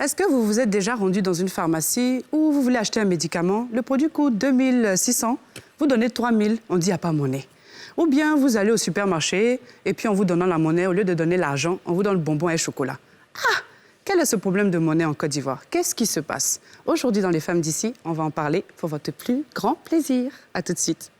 Est-ce que vous vous êtes déjà rendu dans une pharmacie où vous voulez acheter un médicament, le produit coûte 2600, vous donnez 3000, on dit il n'y a pas monnaie. Ou bien vous allez au supermarché et puis en vous donnant la monnaie, au lieu de donner l'argent, on vous donne le bonbon et le chocolat. Ah! Quel est ce problème de monnaie en Côte d'Ivoire? Qu'est-ce qui se passe? Aujourd'hui, dans Les Femmes d'ici, on va en parler pour votre plus grand plaisir. À tout de suite.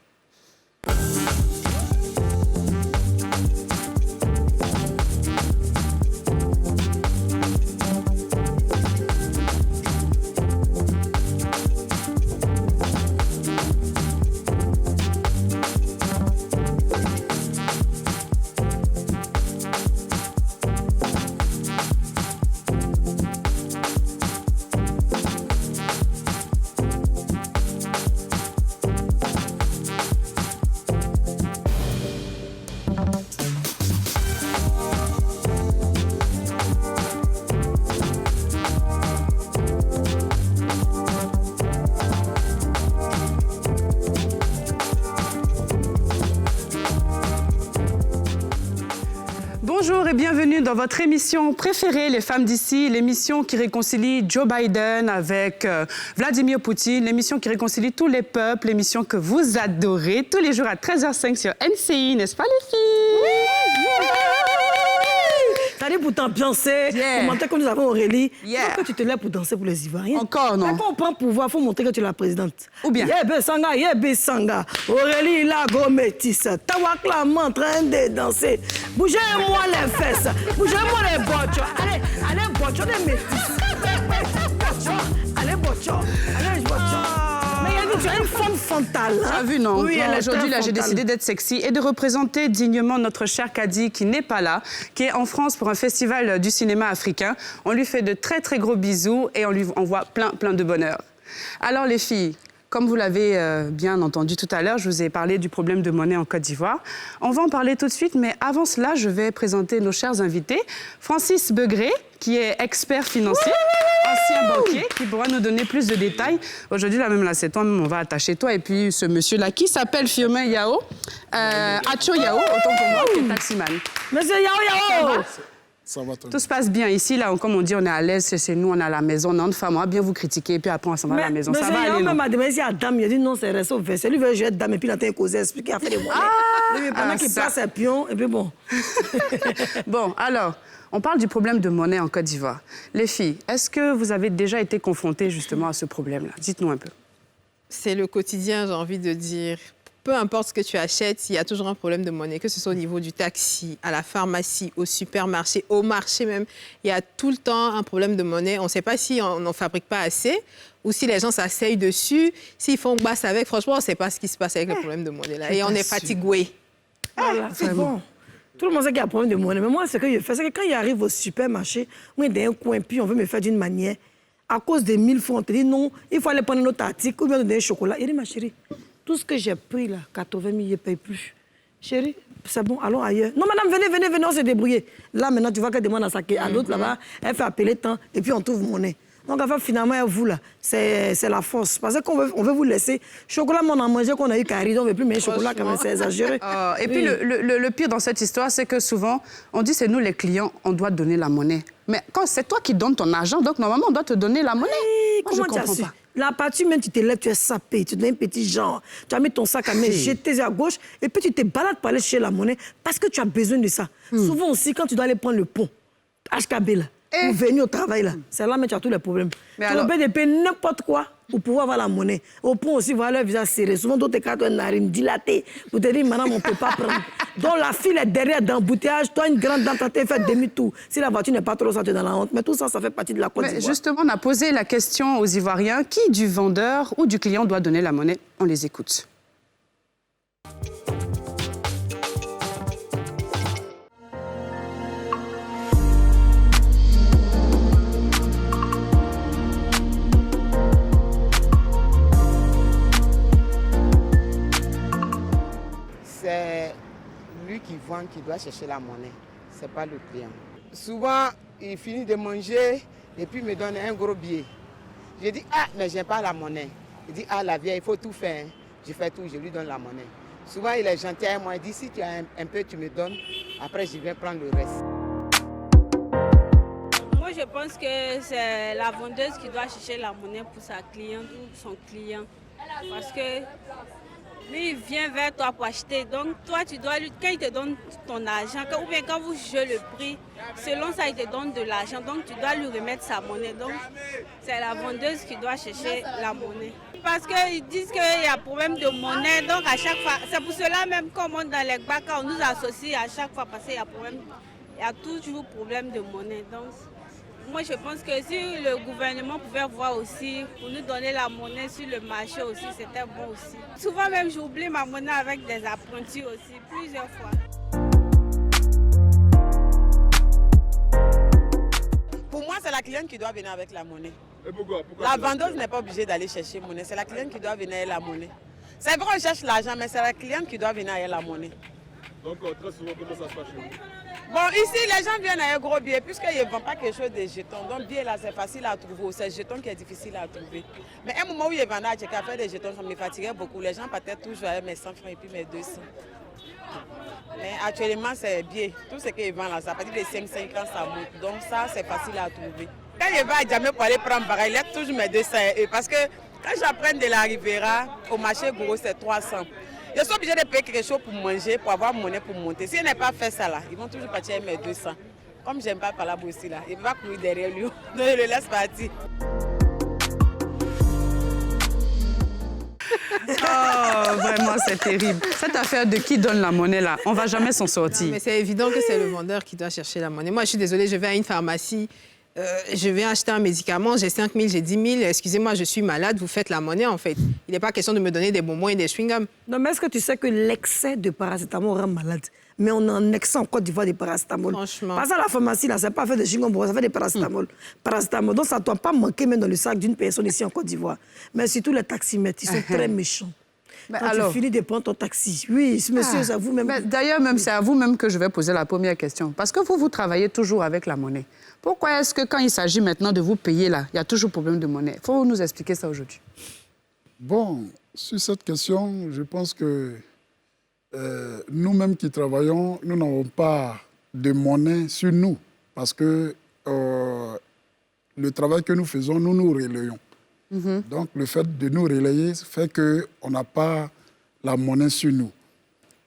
Bonjour et bienvenue dans votre émission préférée, Les Femmes d'ici, l'émission qui réconcilie Joe Biden avec Vladimir Poutine, l'émission qui réconcilie tous les peuples, l'émission que vous adorez tous les jours à 13h05 sur NCI, n'est-ce pas les filles? Oui! T'allais pour t'ambiancer, pour montrer que nous avons Aurélie. Yeah. Que tu te lèves pour danser pour les Ivoiriens. Encore, non? Quand on prend pouvoir, il faut montrer que tu es la présidente. Ou bien? Yébé Sanga. Aurélie, la go métisse. Tawakla en train de danser. Bougez-moi les fesses. Bougez-moi les bochos. Allez, bochos des métisses. Allez, bochos. Allez, bochos. Mais tu es une femme fatale. Tu as vu, non? Oui, aujourd'hui, là, j'ai décidé d'être sexy et de représenter dignement notre cher Kadi qui n'est pas là, qui est en France pour un festival du cinéma africain. On lui fait de très, très gros bisous et on lui envoie plein de bonheur. Alors, les filles, comme vous l'avez bien entendu tout à l'heure, je vous ai parlé du problème de monnaie en Côte d'Ivoire. On va en parler tout de suite, mais avant cela, je vais présenter nos chers invités. Francis Begré, qui est expert financier, ancien banquier, qui pourra nous donner plus de détails. Aujourd'hui, là même, là, c'est toi, on va attacher toi. Et puis, ce monsieur-là, qui s'appelle Firmin Yao, Acho Yao, autant pour moi, qui est taximan. Monsieur Yao! Ça va, Tout se passe bien ici, là, comme on dit, on est à l'aise, c'est nous, on est à la maison, on est une femme, on va bien vous critiquer, et puis après, on s'en va à la maison. Ça va aller, non? Monsieur Yao m'a demandé si à dame, il a dit non, c'est resté au verset. Lui veut jouer dame, et puis il a été causé, expliquer, il a fait des monnaies. Pendant qu'il place ses pions, et puis bon. Bon, alors, on parle du problème de monnaie en Côte d'Ivoire. Les filles, est-ce que vous avez déjà été confrontées justement à ce problème-là? Dites-nous un peu. C'est le quotidien, j'ai envie de dire. Peu importe ce que tu achètes, il y a toujours un problème de monnaie, que ce soit au niveau du taxi, à la pharmacie, au supermarché, au marché même. Il y a tout le temps un problème de monnaie. On ne sait pas si on n'en fabrique pas assez ou si les gens s'asseyent dessus. S'ils font basse avec, franchement, on ne sait pas ce qui se passe avec le problème de monnaie-là. Et on est fatigué. Voilà, c'est bon. Tout le monde sait qu'il y a un problème de monnaie. Mais moi, ce que je fais, c'est que quand il arrive au supermarché, moi, dans un coin, puis on veut me faire d'une manière, à cause des 1000 francs, on te dit non, il faut aller prendre notre article ou bien donner un chocolat. Il dit, ma chérie, tout ce que j'ai pris là, 80 000, je ne paye plus. Chérie, c'est bon, allons ailleurs. Non, madame, venez, on s'est débrouillé. Là, maintenant, tu vois qu'elle demande à l'autre là-bas, elle fait appeler tant, et puis on trouve monnaie. Donc, enfin, finalement, vous, là, c'est la force. Parce qu'on veut vous laisser. Chocolat, on a mangé, qu'on a eu carré, on ne veut plus, mais chocolat, quand même, c'est exagéré. Et puis, le pire dans cette histoire, c'est que souvent, on dit c'est nous, les clients, on doit donner la monnaie. Mais quand c'est toi qui donnes ton argent, donc normalement, on doit te donner la monnaie. Moi, Comment tu as su? La partie même, tu te lèves, tu es sapé, tu donnes un petit genre, tu as mis ton sac à main jeté à gauche, et puis tu te balades pour aller chercher la monnaie parce que tu as besoin de ça. Souvent aussi, quand tu dois aller prendre le pont, HKB là, ou venir au travail là, c'est là que tu as tous les problèmes. Tu as besoin de payer n'importe quoi pour pouvoir avoir la monnaie. Au pont aussi, voilà le visage serré. Souvent, d'autres cartes ont une narine dilatée. Vous te dites, madame, on ne peut pas prendre. Donc, la file est derrière dans l'embouteillage. Toi, une grande dent, tu fait demi-tour. Si la voiture n'est pas trop ça, tu es dans la honte. Mais tout ça, ça fait partie de la Côte d'Ivoire. Justement, on a posé la question aux Ivoiriens. Qui du vendeur ou du client doit donner la monnaie? On les écoute. C'est lui qui vend qui doit chercher la monnaie, c'est pas le client. Souvent, il finit de manger et puis il me donne un gros billet. Je dis, ah, mais je n'ai pas la monnaie. Il dit, ah, la vieille, il faut tout faire. Je fais tout, je lui donne la monnaie. Souvent, il est gentil avec moi. Il dit, si tu as un peu, tu me donnes. Après, je viens prendre le reste. Moi, je pense que c'est la vendeuse qui doit chercher la monnaie pour sa cliente ou son client. Parce que lui, il vient vers toi pour acheter. Donc, toi, tu dois lui, quand il te donne ton argent, ou bien quand vous jugez le prix, selon ça, il te donne de l'argent. Donc, tu dois lui remettre sa monnaie. Donc, c'est la vendeuse qui doit chercher la monnaie. Parce qu'ils disent qu'il y a problème de monnaie. Donc, à chaque fois, c'est pour cela même qu'on monte dans les bacs, on nous associe à chaque fois parce qu'il y a problème. Il y a toujours problème de monnaie. Donc, moi, je pense que si le gouvernement pouvait voir aussi, pour nous donner la monnaie sur le marché aussi, c'était bon aussi. Souvent même, j'oublie ma monnaie avec des apprentis aussi, plusieurs fois. Pour moi, c'est la cliente qui doit venir avec la monnaie. Et pourquoi La vendeuse n'est pas obligée d'aller chercher monnaie, c'est la cliente qui doit venir avec la monnaie. C'est vrai qu'on cherche l'argent, mais c'est la cliente qui doit venir avec la monnaie. Donc, très souvent, comment ça se passe chez vous? Bon, ici, les gens viennent avec un gros billet, puisqu'ils ne vendent pas quelque chose de jetons. Donc, billet là, c'est facile à trouver. C'est jetons qui est difficile à trouver. Mais à un moment où ils vendaient à Tchèque à faire des jetons, ça me fatiguait beaucoup. Les gens partaient toujours avec mes 100 francs et puis mes 200. Mais actuellement, c'est billet. Tout ce qu'ils vendent là, ça partir de 5 ans, ça monte. Donc, ça, c'est facile à trouver. Quand je vais à Djamé pour aller prendre pareil, il y a toujours mes 200. Parce que quand j'apprends de la Rivera, au marché gros, c'est 300. Je suis obligée de payer quelque chose pour manger, pour avoir monnaie pour monter. Si je n'ai pas fait ça là, ils vont toujours partir avec mes 200. Comme je n'aime pas parler aussi là, il ne va pas courir derrière lui. Donc je le laisse partir. Oh, vraiment, c'est terrible. Cette affaire de qui donne la monnaie là, on ne va jamais s'en sortir. Non, mais c'est évident que c'est le vendeur qui doit chercher la monnaie. Moi, je suis désolée, je vais à une pharmacie. Je vais acheter un médicament, j'ai 5 000, j'ai 10 000, excusez-moi, je suis malade, vous faites la monnaie en fait. Il n'est pas question de me donner des bonbons et des chewing-gums. Non, mais est-ce que tu sais que l'excès de paracétamol rend malade? Mais on est en excès en Côte d'Ivoire de paracétamol. Franchement. Parce que la pharmacie, là, c'est pas fait de chewing-gum, ça fait des paracétamol. Paracétamol. Donc, ça ne doit pas manquer même dans le sac d'une personne ici en Côte d'Ivoire. Mais surtout les taximètres, ils sont très méchants. Mais Quand alors, tu finis de prendre ton taxi. Oui, monsieur, c'est à vous-même. D'ailleurs, même c'est à vous-même que je vais poser la première question. Parce que vous travaillez toujours avec la monnaie. Pourquoi est-ce que quand il s'agit maintenant de vous payer là, il y a toujours problème de monnaie? Il faut nous expliquer ça aujourd'hui. Bon, sur cette question, je pense que nous-mêmes qui travaillons, nous n'avons pas de monnaie sur nous. Parce que le travail que nous faisons, nous nous relayons. Donc, le fait de nous relayer fait qu'on n'a pas la monnaie sur nous.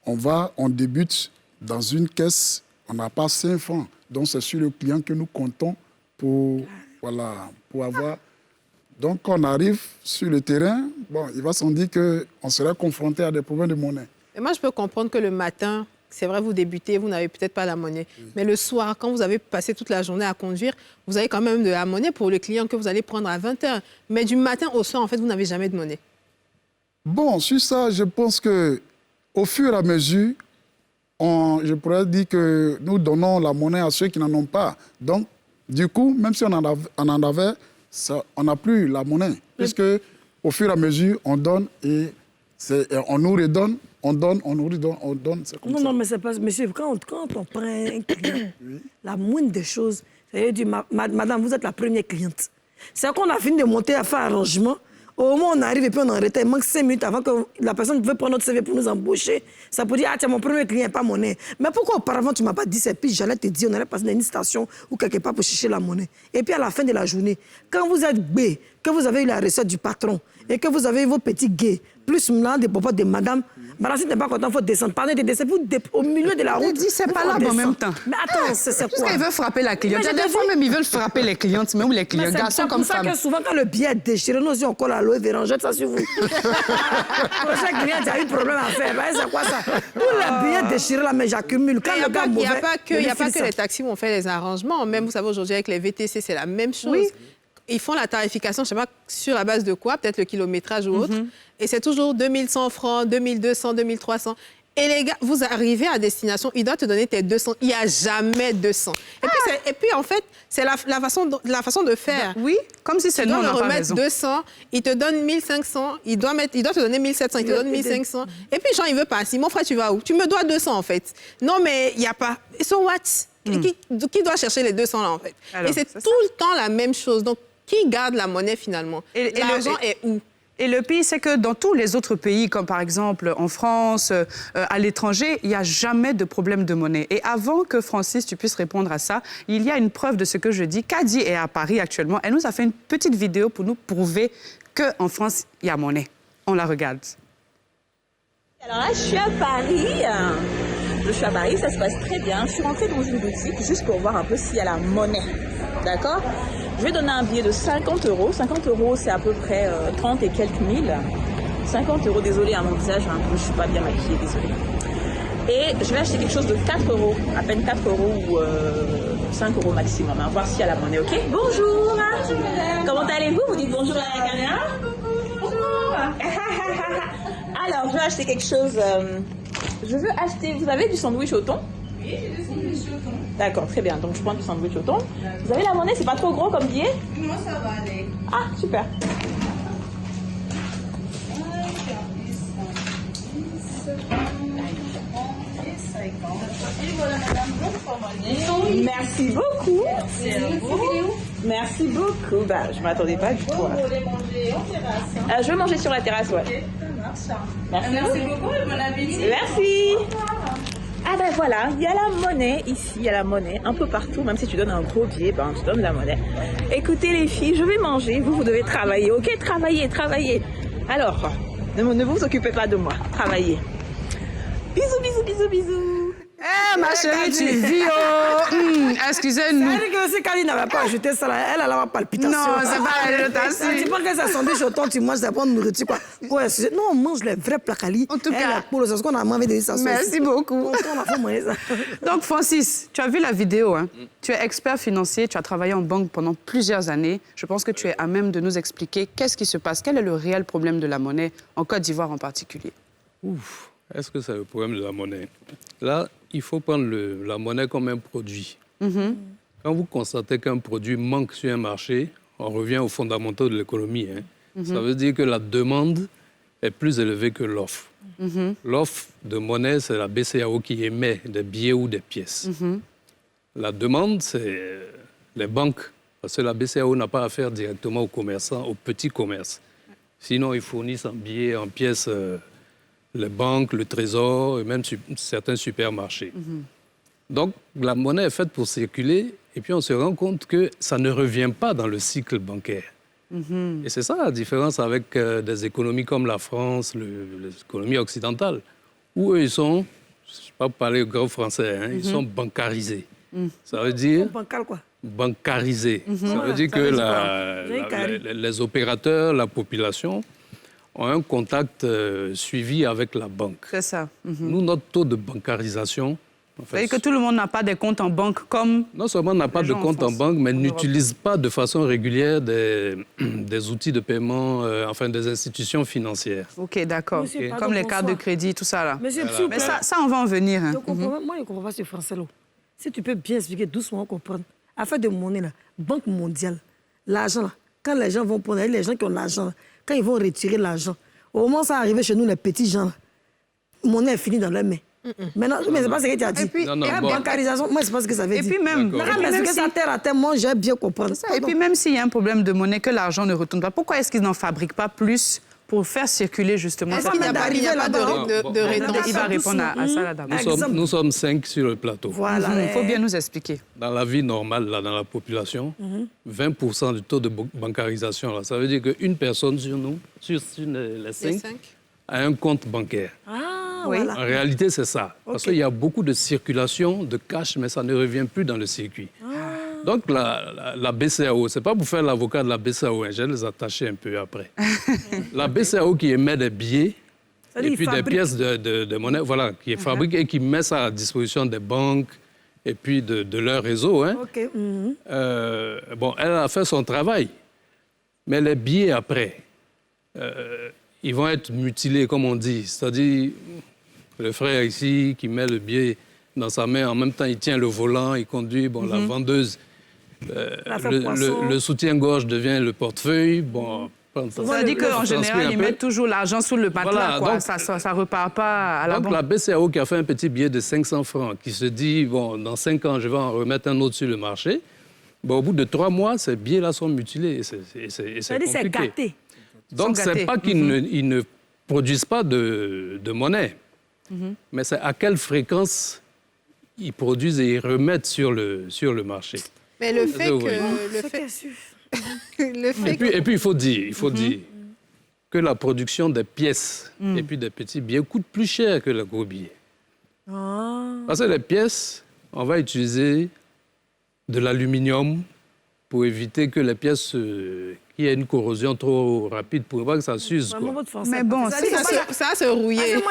On débute dans une caisse, on n'a pas 5 francs. Donc, c'est sur le client que nous comptons pour avoir... Donc, quand on arrive sur le terrain, bon, il va sans dire qu'on sera confronté à des problèmes de monnaie. Et moi, je peux comprendre que le matin, c'est vrai, vous débutez, vous n'avez peut-être pas la monnaie. Oui. Mais le soir, quand vous avez passé toute la journée à conduire, vous avez quand même de la monnaie pour le client que vous allez prendre à 20h. Mais du matin au soir, en fait, vous n'avez jamais de monnaie. Bon, sur ça, je pense qu'au fur et à mesure, je pourrais dire que nous donnons la monnaie à ceux qui n'en ont pas. Donc, du coup, même si on en avait, on n'a plus la monnaie. Puisque au fur et à mesure, on donne et on nous redonne. On donne, on nous redonne, on donne. Non, non, mais c'est pas... Monsieur, quand on prend un client, la moindre des choses, c'est dire, madame, vous êtes la première cliente. C'est qu'on a fini de monter à faire arrangement. Au moment où on arrive et puis on est en retard, il manque 5 minutes avant que la personne veut prendre notre CV pour nous embaucher. Ça peut dire, ah tiens, mon premier client n'est pas monnaie. Mais pourquoi auparavant tu ne m'as pas dit ça? Puis j'allais te dire, on allait passer dans une station ou quelque part pour chercher la monnaie. Et puis à la fin de la journée, quand vous êtes B, que vous avez eu la recette du patron et que vous avez eu vos petits gays, plus là des popotes de madame, madame, si tu n'es pas content, il faut descendre. Pardon, de descendre au milieu de la route. Il dit, c'est pas là en même temps. Mais attends, c'est quoi? Parce qu'il veut frapper la cliente. Il y a des fois même, ils veulent frapper les clientes, même les clients, garçons comme femmes. C'est pour ça que souvent, quand le billet est déchiré, nous aussi, on colle à l'eau et on jette ça sur vous. Prochain client, il y a eu un problème à faire. C'est quoi ça? Tous les billets déchirés, là, mais j'accumule. Quand le gars mauvais, il n'y a pas que les taxis où on fait les arrangements. Même, vous savez, aujourd'hui, avec les VTC, c'est la même chose. Oui. Ils font la tarification, je ne sais pas sur la base de quoi, peut-être le kilométrage ou autre. Et c'est toujours 2100 francs, 2200, 2300. Et les gars, vous arrivez à destination, il doit te donner tes 200. Il n'y a jamais 200. Et puis, en fait, c'est la façon de faire. Oui, comme si c'est nous, on n'a pas raison. Il doit remettre 200, il te donne 1500, il doit te donner 1700, il te donne 1500. Et puis, genre, il veut pas. Si mon frère, tu vas où? Tu me dois 200, en fait. Non, mais il n'y a pas. So what? Qui doit chercher les 200, là, en fait? Alors, et c'est tout le temps la même chose. Donc, qui garde la monnaie, finalement? Et l'argent est où? Et le pire, c'est que dans tous les autres pays, comme par exemple en France, à l'étranger, il n'y a jamais de problème de monnaie. Et avant que Francis, tu puisses répondre à ça, il y a une preuve de ce que je dis. Kadi est à Paris actuellement. Elle nous a fait une petite vidéo pour nous prouver qu'en France, il y a monnaie. On la regarde. Alors là, je suis à Paris. Ça se passe très bien. Je suis rentrée dans une boutique juste pour voir un peu s'il y a la monnaie. D'accord ? Je vais donner un billet de 50 €. 50 €, c'est à peu près 30 et quelques mille. 50 €, désolé, à mon visage, je suis pas bien maquillée, désolé. Et je vais acheter quelque chose de 4 €, à peine 4 € ou 5 € maximum. Hein, voir s'il y a la monnaie, ok ? Bonjour. Comment allez-vous ? Vous dites bonjour à la caméra ? Bonjour. Alors, je vais acheter quelque chose. Je veux acheter. Vous avez du sandwich au thon ? Oui, j'ai du sandwich au thon. D'accord, très bien. Donc, je prends du sandwich au thon. Vous avez la monnaie, c'est pas trop gros comme billet ? Non, ça va aller. Ah, super. Merci beaucoup. Merci beaucoup. Bah, je m'attendais pas du tout. Vous voulez manger en terrasse ? Je vais manger sur la terrasse, ouais. Ok, ça marche. Merci Beaucoup et bon appétit. Merci. Ah ben voilà, il y a la monnaie ici, il y a la monnaie un peu partout, même si tu donnes un gros billet, ben tu donnes la monnaie. Écoutez les filles, je vais manger, vous devez travailler, ok ? Travaillez. Alors, ne vous occupez pas de moi, travaillez. Bisous. Ma chérie, tu vis au... excusez-nous. C'est-à-dire que si Kali n'avait pas ajouté ça, là, elle a palpitation. Non, c'est pas la notation. Tu penses que ça sandwich au thon, tu manges, ça prend nourriture, quoi. Ouais, non, on mange les vrais plats Kali. En tout cas, c'est ce qu'on a mangé de ça. Merci beaucoup. On a fait manger ça. Donc, Francis, tu as vu la vidéo, hein? Tu es expert financier, tu as travaillé en banque pendant plusieurs années. Je pense que tu es à même de nous expliquer qu'est-ce qui se passe, quel est le réel problème de la monnaie, en Côte d'Ivoire en particulier. Ouf, est-ce que c'est le problème de la monnaie ? Là, il faut prendre la monnaie comme un produit. Quand vous constatez qu'un produit manque sur un marché, on revient aux fondamentaux de l'économie. Ça veut dire que la demande est plus élevée que l'offre. L'offre de monnaie, c'est la BCAO qui émet des billets ou des pièces. La demande, c'est les banques, parce que la BCAO n'a pas affaire directement aux commerçants, aux petits commerces. Sinon, ils fournissent en billets, en pièces, les banques, le trésor et même certains supermarchés. Donc, la monnaie est faite pour circuler et puis on se rend compte que ça ne revient pas dans le cycle bancaire. Et c'est ça la différence avec des économies comme la France, les économies occidentales, où eux, ils sont, je ne sais pas parler gros français, ils sont bancarisés. Ça veut dire... Bancal, quoi. Bancarisés. Ça veut dire que les opérateurs, la population... ont un contact suivi avec la banque. C'est ça. Nous, notre taux de bancarisation... C'est-à-dire que tout le monde n'a pas des comptes en banque comme... Non seulement n'a pas de compte en banque, mais n'utilise pas de façon régulière des outils de paiement, des institutions financières. OK, d'accord. Monsieur, Comme les cartes de crédit, tout ça, là. Monsieur, Mais ça, on va en venir. Hein. Moi, je ne comprends pas ce français-là. Si tu peux bien expliquer doucement, on comprend. Affaire de monnaie, là, Banque mondiale, l'argent, là, quand les gens vont prendre, les gens qui ont l'argent, quand ils vont retirer l'argent, au moment où ça arrive chez nous, les petits gens, la monnaie est finie dans leurs mains. Maintenant, mais c'est pas ce que tu as dit. Et puis, la bancarisation, moi, c'est pas ce que ça veut dire. Et puis même... Parce que ça terre à terre, moi, j'ai bien compris. Et puis même s'il y a un problème de monnaie, que l'argent ne retourne pas, pourquoi est-ce qu'ils n'en fabriquent pas plus pour faire circuler justement Est-ce qu'il n'y a pas de rétention? Il va répondre à ça, la dame. Nous sommes 5 sur le plateau. Voilà. Il faut bien nous expliquer. Dans la vie normale, là, dans la population, 20% du taux de bancarisation, là, ça veut dire qu'une personne sur nous, sur les 5, a un compte bancaire. Oui. Voilà. En réalité, c'est ça. Parce qu'il y a beaucoup de circulation de cash, mais ça ne revient plus dans le circuit. Donc, la BCAO, ce n'est pas pour faire l'avocat de la BCAO, je vais les attacher un peu après. La BCAO qui émet des billets et puis des pièces de monnaie, voilà, qui est fabrique et qui met ça à la disposition des banques et puis de leur réseau. Bon, elle a fait son travail. Mais les billets après, ils vont être mutilés, comme on dit. C'est-à-dire, le frère ici qui met le billet dans sa main, en même temps, il tient le volant, il conduit. Bon, la vendeuse, le soutien-gorge devient le portefeuille. Bon, ça veut dire qu'en général, ils mettent toujours l'argent sous le matelas. Voilà, donc, ça ne repart pas à la banque. Donc, la BCAO qui a fait un petit billet de 500 francs, qui se dit, bon, dans 5 ans, je vais en remettre un autre sur le marché. Bon, au bout de 3 mois, ces billets-là sont mutilés. C'est compliqué. C'est gâté. Donc, ce n'est pas qu'ils ne produisent pas de monnaie, mais c'est à quelle fréquence ils produisent et ils remettent sur le marché. Mais le fait que... Et puis, il faut dire que la production des pièces et puis des petits billets coûte plus cher que les gros billets. Parce que les pièces, on va utiliser de l'aluminium pour éviter que les pièces qu'il y ait une corrosion trop rapide pour pas que ça s'use. Mais bon, ça se rouiller. Non,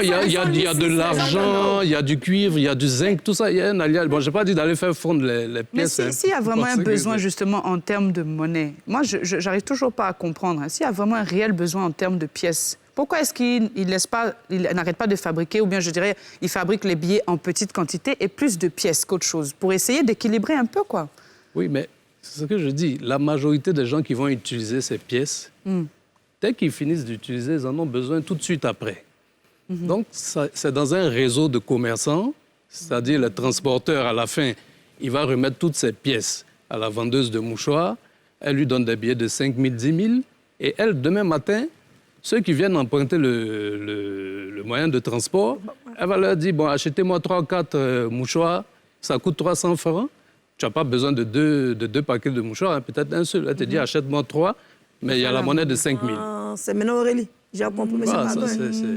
il y a de l'argent, il y a du cuivre, il y a du zinc, tout ça. Il y a un alliage. Bon, je n'ai pas dit d'aller faire fondre les pièces. Mais s'il y a vraiment un besoin, justement, en termes de monnaie, moi, je n'arrive toujours pas à comprendre. Hein. S'il y a vraiment un réel besoin en termes de pièces, pourquoi est-ce qu'il n'arrête pas de fabriquer, ou bien, je dirais, il fabrique les billets en petite quantité et plus de pièces qu'autre chose, pour essayer d'équilibrer un peu, quoi? Oui, mais c'est ce que je dis. La majorité des gens qui vont utiliser ces pièces, dès qu'ils finissent d'utiliser, ils en ont besoin tout de suite après. Donc, c'est dans un réseau de commerçants, c'est-à-dire le transporteur, à la fin, il va remettre toutes ces pièces à la vendeuse de mouchoirs. Elle lui donne des billets de 5 000, 10 000. Et elle, demain matin, ceux qui viennent emprunter le moyen de transport, elle va leur dire, bon, achetez-moi 3 ou 4 mouchoirs, ça coûte 300 francs. Tu n'as pas besoin de deux paquets de mouchoirs, hein, peut-être un seul. Elle te dit, achète-moi 3, mais il y a la monnaie de 5 000. C'est maintenant Aurélie. J'ai compris, mais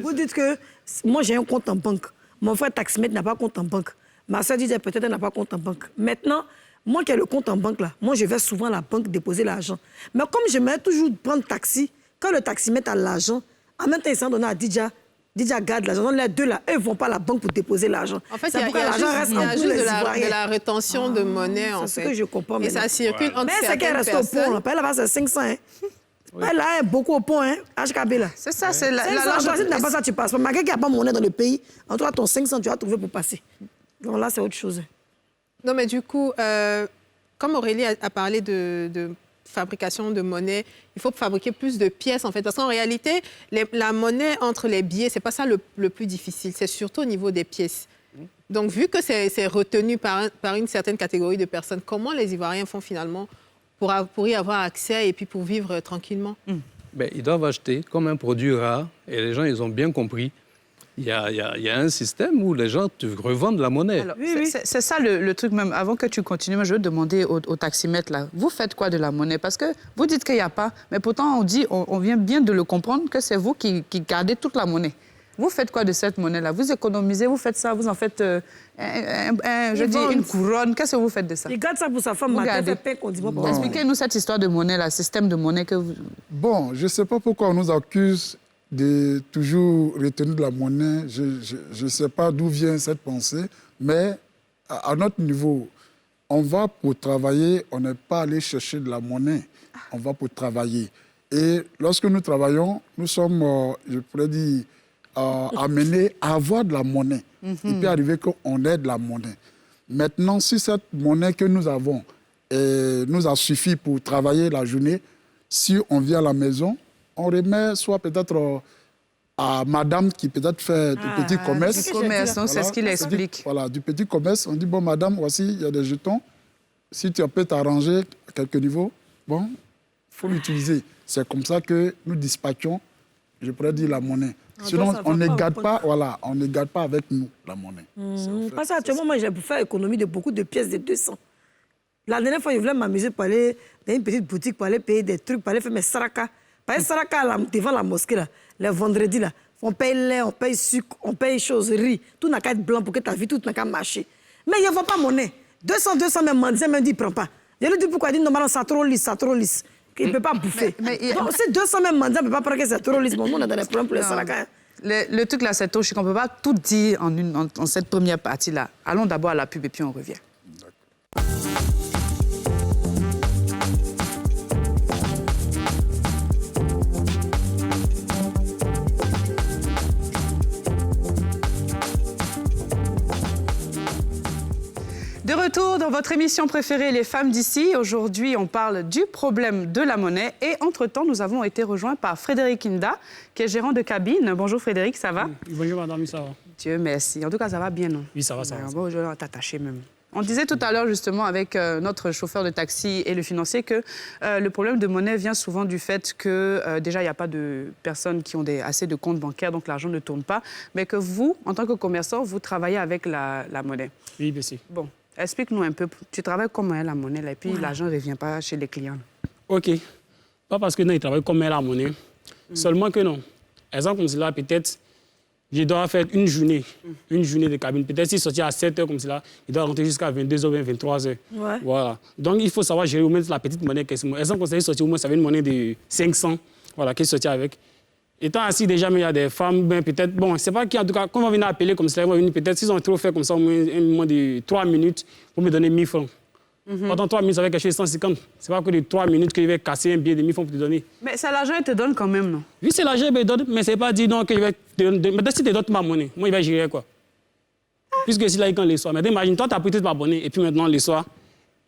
vous dites que moi, j'ai un compte en banque. Mon frère taximètre n'a pas compte en banque. Ma soeur disait peut-être qu'elle n'a pas compte en banque. Maintenant, moi qui ai le compte en banque, là, moi, je vais souvent à la banque déposer l'argent. Mais comme j'aimerais toujours prendre taxi, quand le taximètre a l'argent, en même temps, il s'en donne à Didja. Didja garde l'argent. Les deux, là, eux ne vont pas à la banque pour déposer l'argent. En fait, il y a juste de la rétention de monnaie, en fait. C'est ce que je comprends. Et ça circule entre certaines personnes. Mais c'est qu'elle reste au pont, là. Elle là-bas, c'est 500, hein. Elle a beaucoup au pont, hein, HKB, là. C'est ça, c'est la... Si tu n'as pas ça, tu passes pas. Malgré qu'il n'y a pas monnaie dans le pays, en toi, ton 500, tu vas trouver pour passer. Donc là, c'est autre chose. Non, mais du coup, comme Aurélie a parlé de fabrication de monnaie, il faut fabriquer plus de pièces, en fait. Parce qu'en réalité, la monnaie entre les billets, ce n'est pas ça le plus difficile. C'est surtout au niveau des pièces. Donc, vu que c'est retenu par une certaine catégorie de personnes, comment les Ivoiriens font finalement pour y avoir accès et puis pour vivre tranquillement? Ben, ils doivent acheter comme un produit rare. Et les gens, ils ont bien compris. Il y a un système où les gens te revendent la monnaie. Alors, c'est ça le truc même. Avant que tu continues, moi, je veux demander au taximètre, là, vous faites quoi de la monnaie? Parce que vous dites qu'il n'y a pas, mais pourtant, on vient bien de le comprendre que c'est vous qui gardez toute la monnaie. Vous faites quoi de cette monnaie-là? Vous économisez, vous faites ça, vous en faites une couronne. Qu'est-ce que vous faites de ça? Il garde ça pour sa femme. Expliquez-nous cette histoire de monnaie-là, système de monnaie que vous... Bon, je ne sais pas pourquoi on nous accuse de toujours retenir de la monnaie. Je ne sais pas d'où vient cette pensée, mais à notre niveau, on va pour travailler, on n'est pas allé chercher de la monnaie, on va pour travailler. Et lorsque nous travaillons, nous sommes, je pourrais dire, amenés à avoir de la monnaie. Il peut arriver qu'on ait de la monnaie. Maintenant, si cette monnaie que nous avons nous a suffi pour travailler la journée, si on vient à la maison, on remet soit peut-être à madame qui peut-être fait du petit commerce. Du commerce, voilà, c'est ce qu'il explique. Voilà, du petit commerce. On dit, bon, madame, voici, il y a des jetons. Si tu peux t'arranger à quelques niveaux, bon, il faut l'utiliser. C'est comme ça que nous dispatchons, je pourrais dire, la monnaie. Sinon, on ne garde pas, voilà, on ne garde pas avec nous la monnaie. Parce qu'actuellement, moi, j'ai faire économie de beaucoup de pièces de 200. La dernière fois, je voulais m'amuser pour aller dans une petite boutique, pour aller payer des trucs, pour aller faire mes saraka. Par exemple, saraka, là, devant la mosquée, là, le vendredi, là, on paye lait, on paye sucre, on paye choses, riz. Tout n'a qu'à être blanc pour que ta vie, tout n'a qu'à marcher. Mais il n'y a pas monnaie. 200, même mendiant, même dit, il ne prend pas. Je lui dis pourquoi, il dit, normalement, ça trop lisse, ça trop lisse. Il ne peut pas bouffer. Donc, si 200 même mendiants ne peut pas prendre que c'est trop lisse, bon, nous, on a des problèmes pour les saraka. Le truc là, c'est trop chic. On ne peut pas tout dire en cette première partie-là. Allons d'abord à la pub et puis on revient. De retour dans votre émission préférée, Les Femmes d'ici. Aujourd'hui, on parle du problème de la monnaie. Et entre-temps, nous avons été rejoints par Frédéric Inda, qui est gérant de cabine. Bonjour Frédéric, ça va? Bonjour madame, ça va? Dieu merci. En tout cas, ça va bien, non? Oui, ça va, ça va. Bon, je vais t'attacher même. On disait tout à l'heure, justement, avec notre chauffeur de taxi et le financier, que le problème de monnaie vient souvent du fait que, déjà, il n'y a pas de personnes qui ont assez de comptes bancaires, donc l'argent ne tourne pas, mais que vous, en tant que commerçant, vous travaillez avec la monnaie. Oui, bien sûr. Bon, explique-nous un peu. Tu travailles comment la monnaie, là, et puis l'argent ne revient pas chez les clients. OK. Pas parce que non, ils travaillent comme la monnaie. Seulement que non. Exemple comme cela, peut-être, je dois faire une journée de cabine. Peut-être s'il sortit à 7 h comme cela, il doit rentrer jusqu'à 22 h, 23 h. Ouais. Voilà. Donc, il faut savoir gérer au moins la petite monnaie. Exemple comme ça, il sortit au moins, ça avait une monnaie de 500, voilà, qu'il sortit avec. Étant assis déjà, mais il y a des femmes, ben, peut-être, bon, c'est pas qui, en tout cas, quand on va venir appeler comme cela, peut-être s'ils ont trop fait comme ça, au moins de 3 minutes, pour me donner 1000 francs. Pendant 3 minutes, ça va être quelque chose de 150. C'est pas que de 3 minutes que je vais casser un billet de 1000 francs pour te donner. Mais c'est l'argent qu'il te donne quand même, non? Oui, c'est l'argent qu'il me donne, mais c'est pas dit non que je vais te donner. Mais si tu donnes ma monnaie, moi, il va gérer quoi? Puisque si là, il quand les soirs. Mais imagine, toi, tu as pris toute ma monnaie, et puis maintenant, les soirs,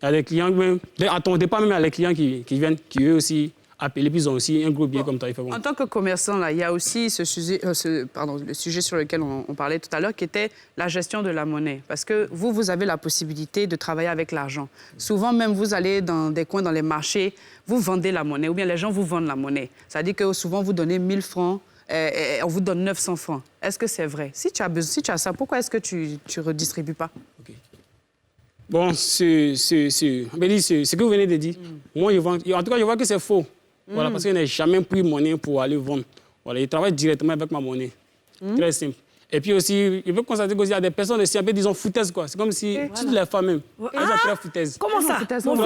il y a des clients, même, à ton départ, même, il y a les clients qui viennent, qui eux aussi appellent, puis ils ont aussi un gros billet comme toi. En tant que commerçant, là, il y a aussi ce sujet, le sujet sur lequel on parlait tout à l'heure, qui était la gestion de la monnaie. Parce que vous avez la possibilité de travailler avec l'argent. Souvent, même, vous allez dans des coins, dans les marchés, vous vendez la monnaie, ou bien les gens vous vendent la monnaie. C'est-à-dire que souvent, vous donnez 1000 francs, et on vous donne 900 francs. Est-ce que c'est vrai? Si tu as ça, pourquoi est-ce que tu ne redistribues pas? Okay. Bon, c'est ce que vous venez de dire. Moi, en tout cas, je vois que c'est faux. Voilà, parce que je n'ai jamais pris monnaie pour aller vendre. Voilà, je travaille directement avec ma monnaie. Très simple. Et puis aussi, je veux constater qu'il y a des personnes aussi un peu, disons, foutaises, quoi. C'est comme si toutes les femmes même, elles sont très foutaises. Comment ça?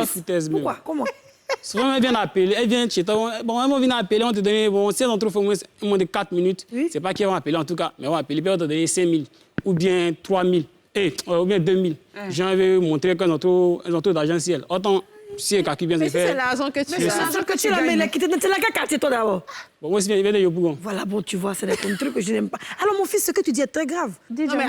Foutaises même. Pourquoi? Comment? Souvent, elles viennent appeler, elles viennent chez toi. Bon, elles vont venir appeler, on te donne, bon, si elles ont trop fait moins de 4 minutes, c'est pas qu'elles vont appeler en tout cas, mais elles vont appeler, puis elles vont te donner 5 000 ou bien 3 000, ou bien 2 000. J'en vais montrer qu'elles ont trop d'argent ciel. Autant, si elle calcule bien, mais si c'est l'argent que tu as. C'est l'argent que tu as, mais c'est la quartier, toi, d'abord. Bon, moi aussi, je viens de Yopougon. Voilà, bon, tu vois, c'est des trucs que je n'aime pas. Alors, mon fils, ce que tu dis est très grave. Non, mais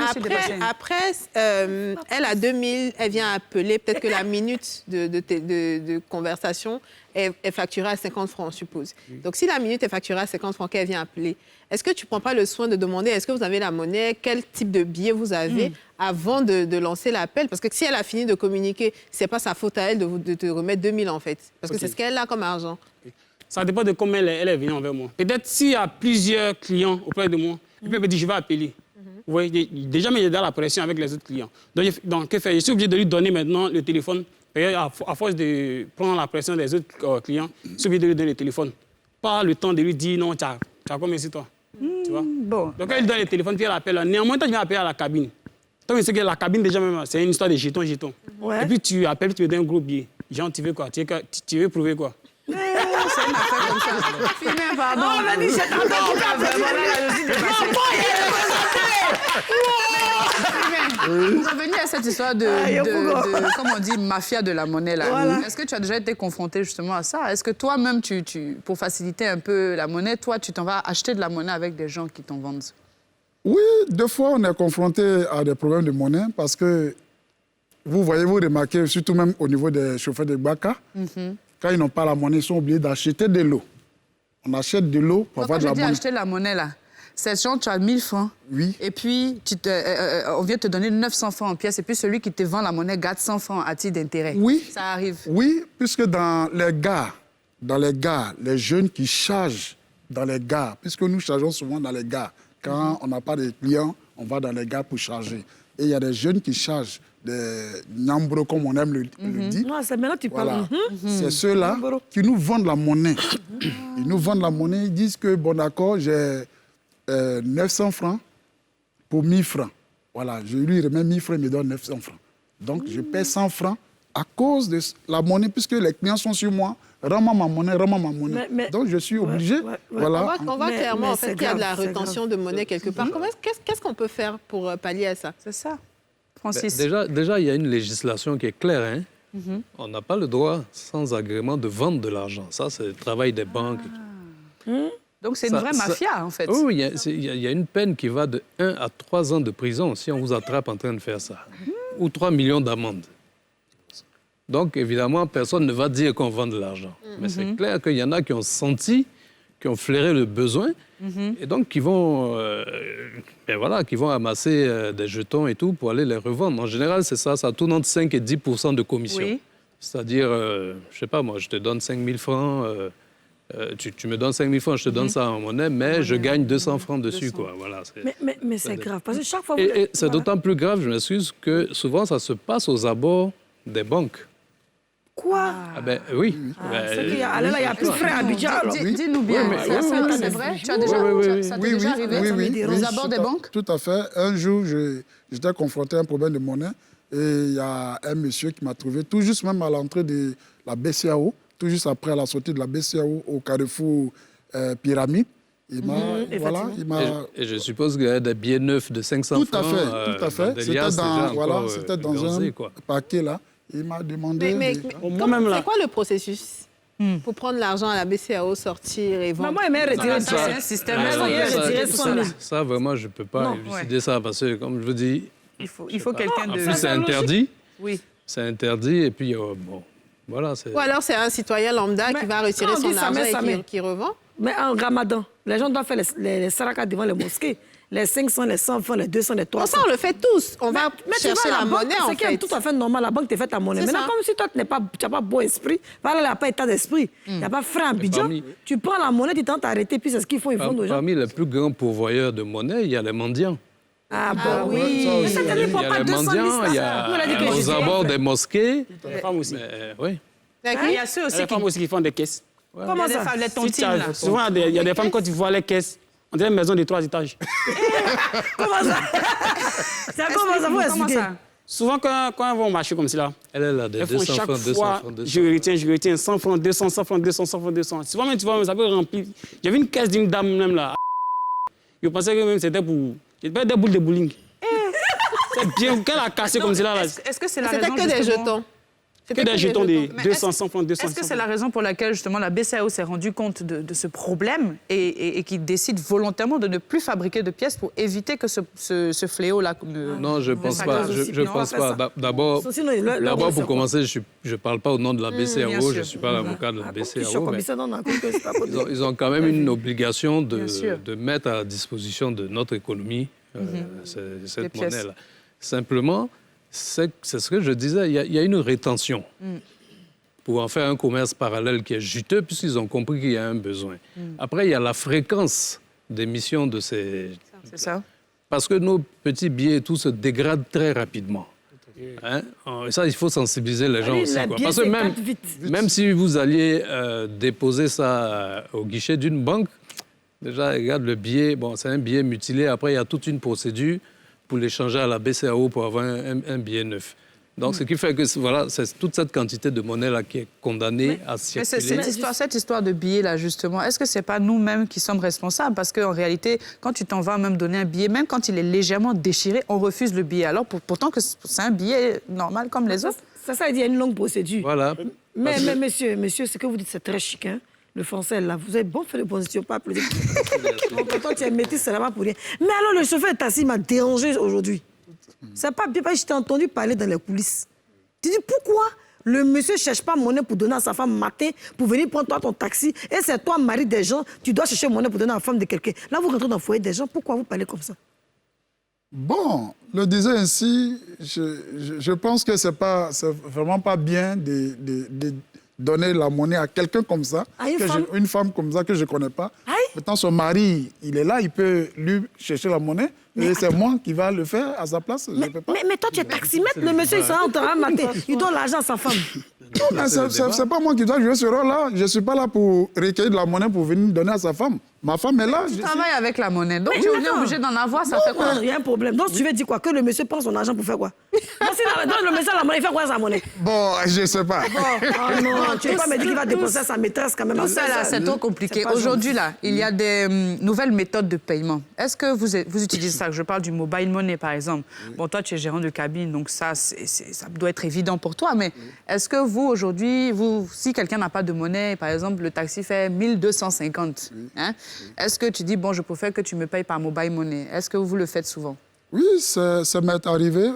après elle a 2000, elle vient appeler, peut-être que la minute de conversation est facturée à 50 francs, on suppose. Donc, si la minute est facturée à 50 francs qu'elle vient appeler, est-ce que tu ne prends pas le soin de demander est-ce que vous avez la monnaie, quel type de billet vous avez avant de lancer l'appel? Parce que si elle a fini de communiquer, ce n'est pas sa faute à elle de te remettre 2000 en fait. Parce que c'est ce qu'elle a comme argent. Ça dépend de comment elle est venue envers moi. Peut-être s'il y a plusieurs clients auprès de moi, elle me dit je vais appeler. Vous voyez, déjà, mais il est dans la pression avec les autres clients. Donc que faire? Je suis obligé de lui donner maintenant le téléphone. À force de prendre la pression des autres clients, je suis obligé de lui donner le téléphone. Pas le temps de lui dire non, tu as combien c'est toi? Tu vois? Bon. Donc, elle donne le téléphone, puis elle appelle. Néanmoins, toi, tu vas appeler à la cabine. Toi, tu sais que la cabine, déjà, même, c'est une histoire de jetons. Ouais. Et puis, tu appelles, puis tu me donnes un gros billet. Genre, tu veux quoi? Tu veux prouver quoi? C'est une affaire comme ça. Filmez, pardon. Non, mais dis, Pour revenir à cette histoire de comme on dit, mafia de la monnaie, là. Voilà. Est-ce que tu as déjà été confronté justement à ça? Est-ce que toi-même, pour faciliter un peu la monnaie, toi, tu t'en vas acheter de la monnaie avec des gens qui t'en vendent? Oui, deux fois, on est confronté à des problèmes de monnaie parce que vous remarquez, surtout même au niveau des chauffeurs de Baka, quand ils n'ont pas la monnaie, ils sont obligés d'acheter de l'eau. On achète de l'eau pour avoir de la monnaie. Quand tu dis acheter la monnaie, là, c'est genre, tu as 1000 francs. Oui. Et puis, on vient te donner 900 francs en pièces. Et puis, celui qui te vend la monnaie garde 100 francs à titre d'intérêt. Oui. Ça arrive. Oui, puisque dans les gares, les jeunes qui chargent dans les gares, puisque nous chargeons souvent dans les gares. Quand on n'a pas de clients, on va dans les gares pour charger. Et il y a des jeunes qui chargent des nyambro, comme on aime le dire. Non, c'est maintenant que tu parles. C'est ceux-là qui nous vendent la monnaie. Ils nous vendent la monnaie, ils disent que, bon d'accord, j'ai 900 francs pour 1000 francs. Voilà, je lui remets 1000 francs, il me donne 900 francs. Donc, je paie 100 francs à cause de la monnaie, puisque les clients sont sur moi. Rends-moi ma monnaie, Donc, je suis obligé. Voilà. On voit clairement en fait, qu'il y a de la rétention de monnaie quelque part. Qu'est-ce qu'on peut faire pour pallier à ça? C'est ça. Francis. Déjà, il y a une législation qui est claire. On n'a pas le droit, sans agrément, de vendre de l'argent. Ça, c'est le travail des banques. Donc, c'est une vraie mafia, en fait. Oui, il y a une peine qui va de 1 à 3 ans de prison si on vous attrape en train de faire ça. Ou 3 millions d'amendes. Donc, évidemment, personne ne va dire qu'on vend de l'argent. Mais c'est clair qu'il y en a qui ont senti qui ont flairé le besoin et donc qui vont, qui vont amasser des jetons et tout pour aller les revendre. En général, c'est ça tourne entre 5 et 10% de commission. Oui. C'est-à-dire, je sais pas moi, je te donne 5 000 francs, tu me donnes 5 000 francs, je te donne ça en monnaie, mais je gagne 200 francs dessus, quoi. Voilà, Mais c'est grave, parce que chaque fois... Et c'est d'autant plus grave, je m'excuse, que souvent, ça se passe aux abords des banques. Quoi? Ah ben oui. C'est qu'il y a plus de frais à Abidjan, alors. Dis-nous bien, c'est vrai? Ça t'est déjà arrivé aux abords des banques? Tout à fait. Un jour, j'étais confronté à un problème de monnaie et il y a un monsieur qui m'a trouvé tout juste même à l'entrée de la BCAO, tout juste après la sortie de la BCAO au carrefour Pyramide. Il m'a, Et je suppose qu'il y a des billets neufs de 500 francs. Tout à fait. C'était dans un paquet là. Il m'a demandé... C'est quoi le processus pour prendre l'argent à la BCAO, sortir et vendre? Maman aimait retirer un système. Ça, vraiment, je ne peux pas élucider ça parce que, comme je vous dis... Il faut quelqu'un de... En plus, c'est interdit. Oui. C'est interdit et puis, bon, voilà. Ou alors, c'est un citoyen lambda qui va retirer son argent et qui revend? Mais en Ramadan, les gens doivent faire les sarakas devant les mosquées. Les 500, les 100 francs, les 200, les 300. Ça, on le fait tous. On va chercher la monnaie, en fait. C'est tout à fait normal. La banque te fait ta monnaie. Maintenant, comme si toi, tu n'as pas beau esprit, voilà, il n'y a pas état d'esprit, il n'y a pas frais en Bidjan, tu prends la monnaie, tu tentes d'arrêter, puis c'est ce qu'ils font, ils font aux gens. Parmi les plus grands pourvoyeurs de monnaie, il y a les mendiants. Ah bon, oui. Il y a les mendiants, il y a aux abords des mosquées. Les femmes aussi. Oui. Il y a ceux aussi les femmes aussi qui font des caisses. Comment ça? Les tontines, là. Souvent, il y a des femmes, quand tu vois les caisses, on dirait une maison de 3 étages. Comment ça? C'est comment ça? Vous expliquer. Souvent, quand elles vont marcher comme cela, elle est là, des 200 francs, 200 francs, 200. Je retiens 100 francs, 200, 100 francs, 200, 100 francs, 200. Souvent, même, tu vois, ça peut remplir. J'avais une caisse d'une dame, même là. Je pensais que même c'était pour... C'était des boules de bowling. C'est bien qu'elle a cassé comme cela. Est-ce que c'est la raison, C'était que des jetons. Que des jetons de 200, 100 francs, 200. Est-ce que c'est la raison pour laquelle, justement, la BCAO s'est rendue compte de ce problème et qui décide volontairement de ne plus fabriquer de pièces pour éviter que ce fléau-là ne... Non, je ne pense pas. Je pense pas. D'abord, pour commencer, je ne parle pas au nom de la BCAO, je ne suis pas l'avocat de la BCAO. Mais ils ont quand même une obligation de mettre à disposition de notre économie cette monnaie-là. Simplement... C'est ce que je disais, il y a une rétention pour en faire un commerce parallèle qui est juteux, puisqu'ils ont compris qu'il y a un besoin. Après, il y a la fréquence d'émission de ces... C'est ça. Parce que nos petits billets et tout se dégradent très rapidement. Hein? Ça, il faut sensibiliser les gens aussi. Quoi. Parce que même si vous alliez déposer ça au guichet d'une banque, déjà, regarde le billet, bon, c'est un billet mutilé, après, il y a toute une procédure pour l'échanger à la BCAO pour avoir un billet neuf. Donc, ce qui fait que voilà, c'est toute cette quantité de monnaie-là qui est condamnée à circuler. Mais cette histoire de billets-là, justement, est-ce que ce n'est pas nous-mêmes qui sommes responsables? Parce qu'en réalité, quand tu t'en vas même donner un billet, même quand il est légèrement déchiré, on refuse le billet. Alors, pourtant que c'est un billet normal comme les autres. Ça il y a une longue procédure. Voilà. Mais monsieur, ce que vous dites, c'est très chic, hein? Le français, là, vous avez bon fait de position, pas applaudir. Pourtant, tu es métis, c'est là-bas pour rien. Mais alors, le chauffeur de taxi m'a dérangé aujourd'hui. C'est pas bien, parce que je t'ai entendu parler dans les coulisses. Tu dis, pourquoi le monsieur ne cherche pas monnaie pour donner à sa femme matin, pour venir prendre toi ton taxi, et c'est toi, mari des gens, tu dois chercher monnaie pour donner à la femme de quelqu'un. Là, vous rentrez dans le foyer des gens, pourquoi vous parlez comme ça? Bon, le disais ainsi, je pense que c'est vraiment pas bien de donner la monnaie à quelqu'un comme ça, une femme comme ça que je ne connais pas. Maintenant, son mari, il est là, il peut lui chercher la monnaie, et c'est moi qui va le faire à sa place. Je peux pas. Mais toi, tu es taximètre, le monsieur, il sera en train de mater, il donne l'argent à sa femme. Non, c'est pas moi qui dois jouer ce rôle-là. Je ne suis pas là pour recueillir de la monnaie pour venir donner à sa femme. Ma femme est là. Tu travailles avec la monnaie, donc tu es obligé d'en avoir, ça fait quoi? Il y a un problème. Donc tu veux dire quoi? Que le monsieur prend son argent pour faire quoi? Donc si le monsieur a la monnaie, il fait quoi sa monnaie? Bon, je ne sais pas. Oh non, tu ne peux pas me dire qu'il va déposer sa maîtresse quand même. Tout ça, là, c'est trop compliqué. Aujourd'hui, là, il y a des nouvelles méthodes de paiement. Est-ce que vous utilisez ça? Je parle du mobile money, par exemple. Bon, toi, tu es gérant de cabine, donc ça doit être évident pour toi. Mais est-ce que vous, aujourd'hui, si quelqu'un n'a pas de monnaie, par exemple, le taxi fait 1250, hein? Est-ce que tu dis, bon, je préfère que tu me payes par mobile money? Est-ce que vous le faites souvent? Oui, ça m'est arrivé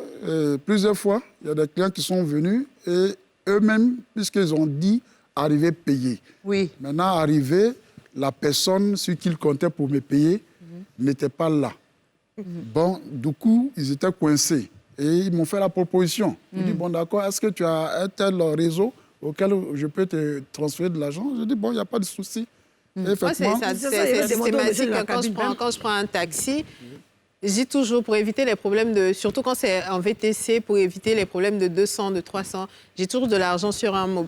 plusieurs fois. Il y a des clients qui sont venus et eux-mêmes, puisqu'ils ont dit arriver payé. Oui. Maintenant, arrivé, la personne sur qui ils comptaient pour me payer n'était pas là. Bon, du coup, ils étaient coincés. Et ils m'ont fait la proposition. Ils m'ont dit, bon, d'accord, est-ce que tu as un tel réseau auquel je peux te transférer de l'argent? Je dis, bon, il n'y a pas de souci. Effectivement, c'est systématique. Quand je prends un taxi, je dis toujours, pour éviter les problèmes surtout quand c'est en VTC, pour éviter les problèmes de 200, de 300, j'ai toujours de l'argent sur un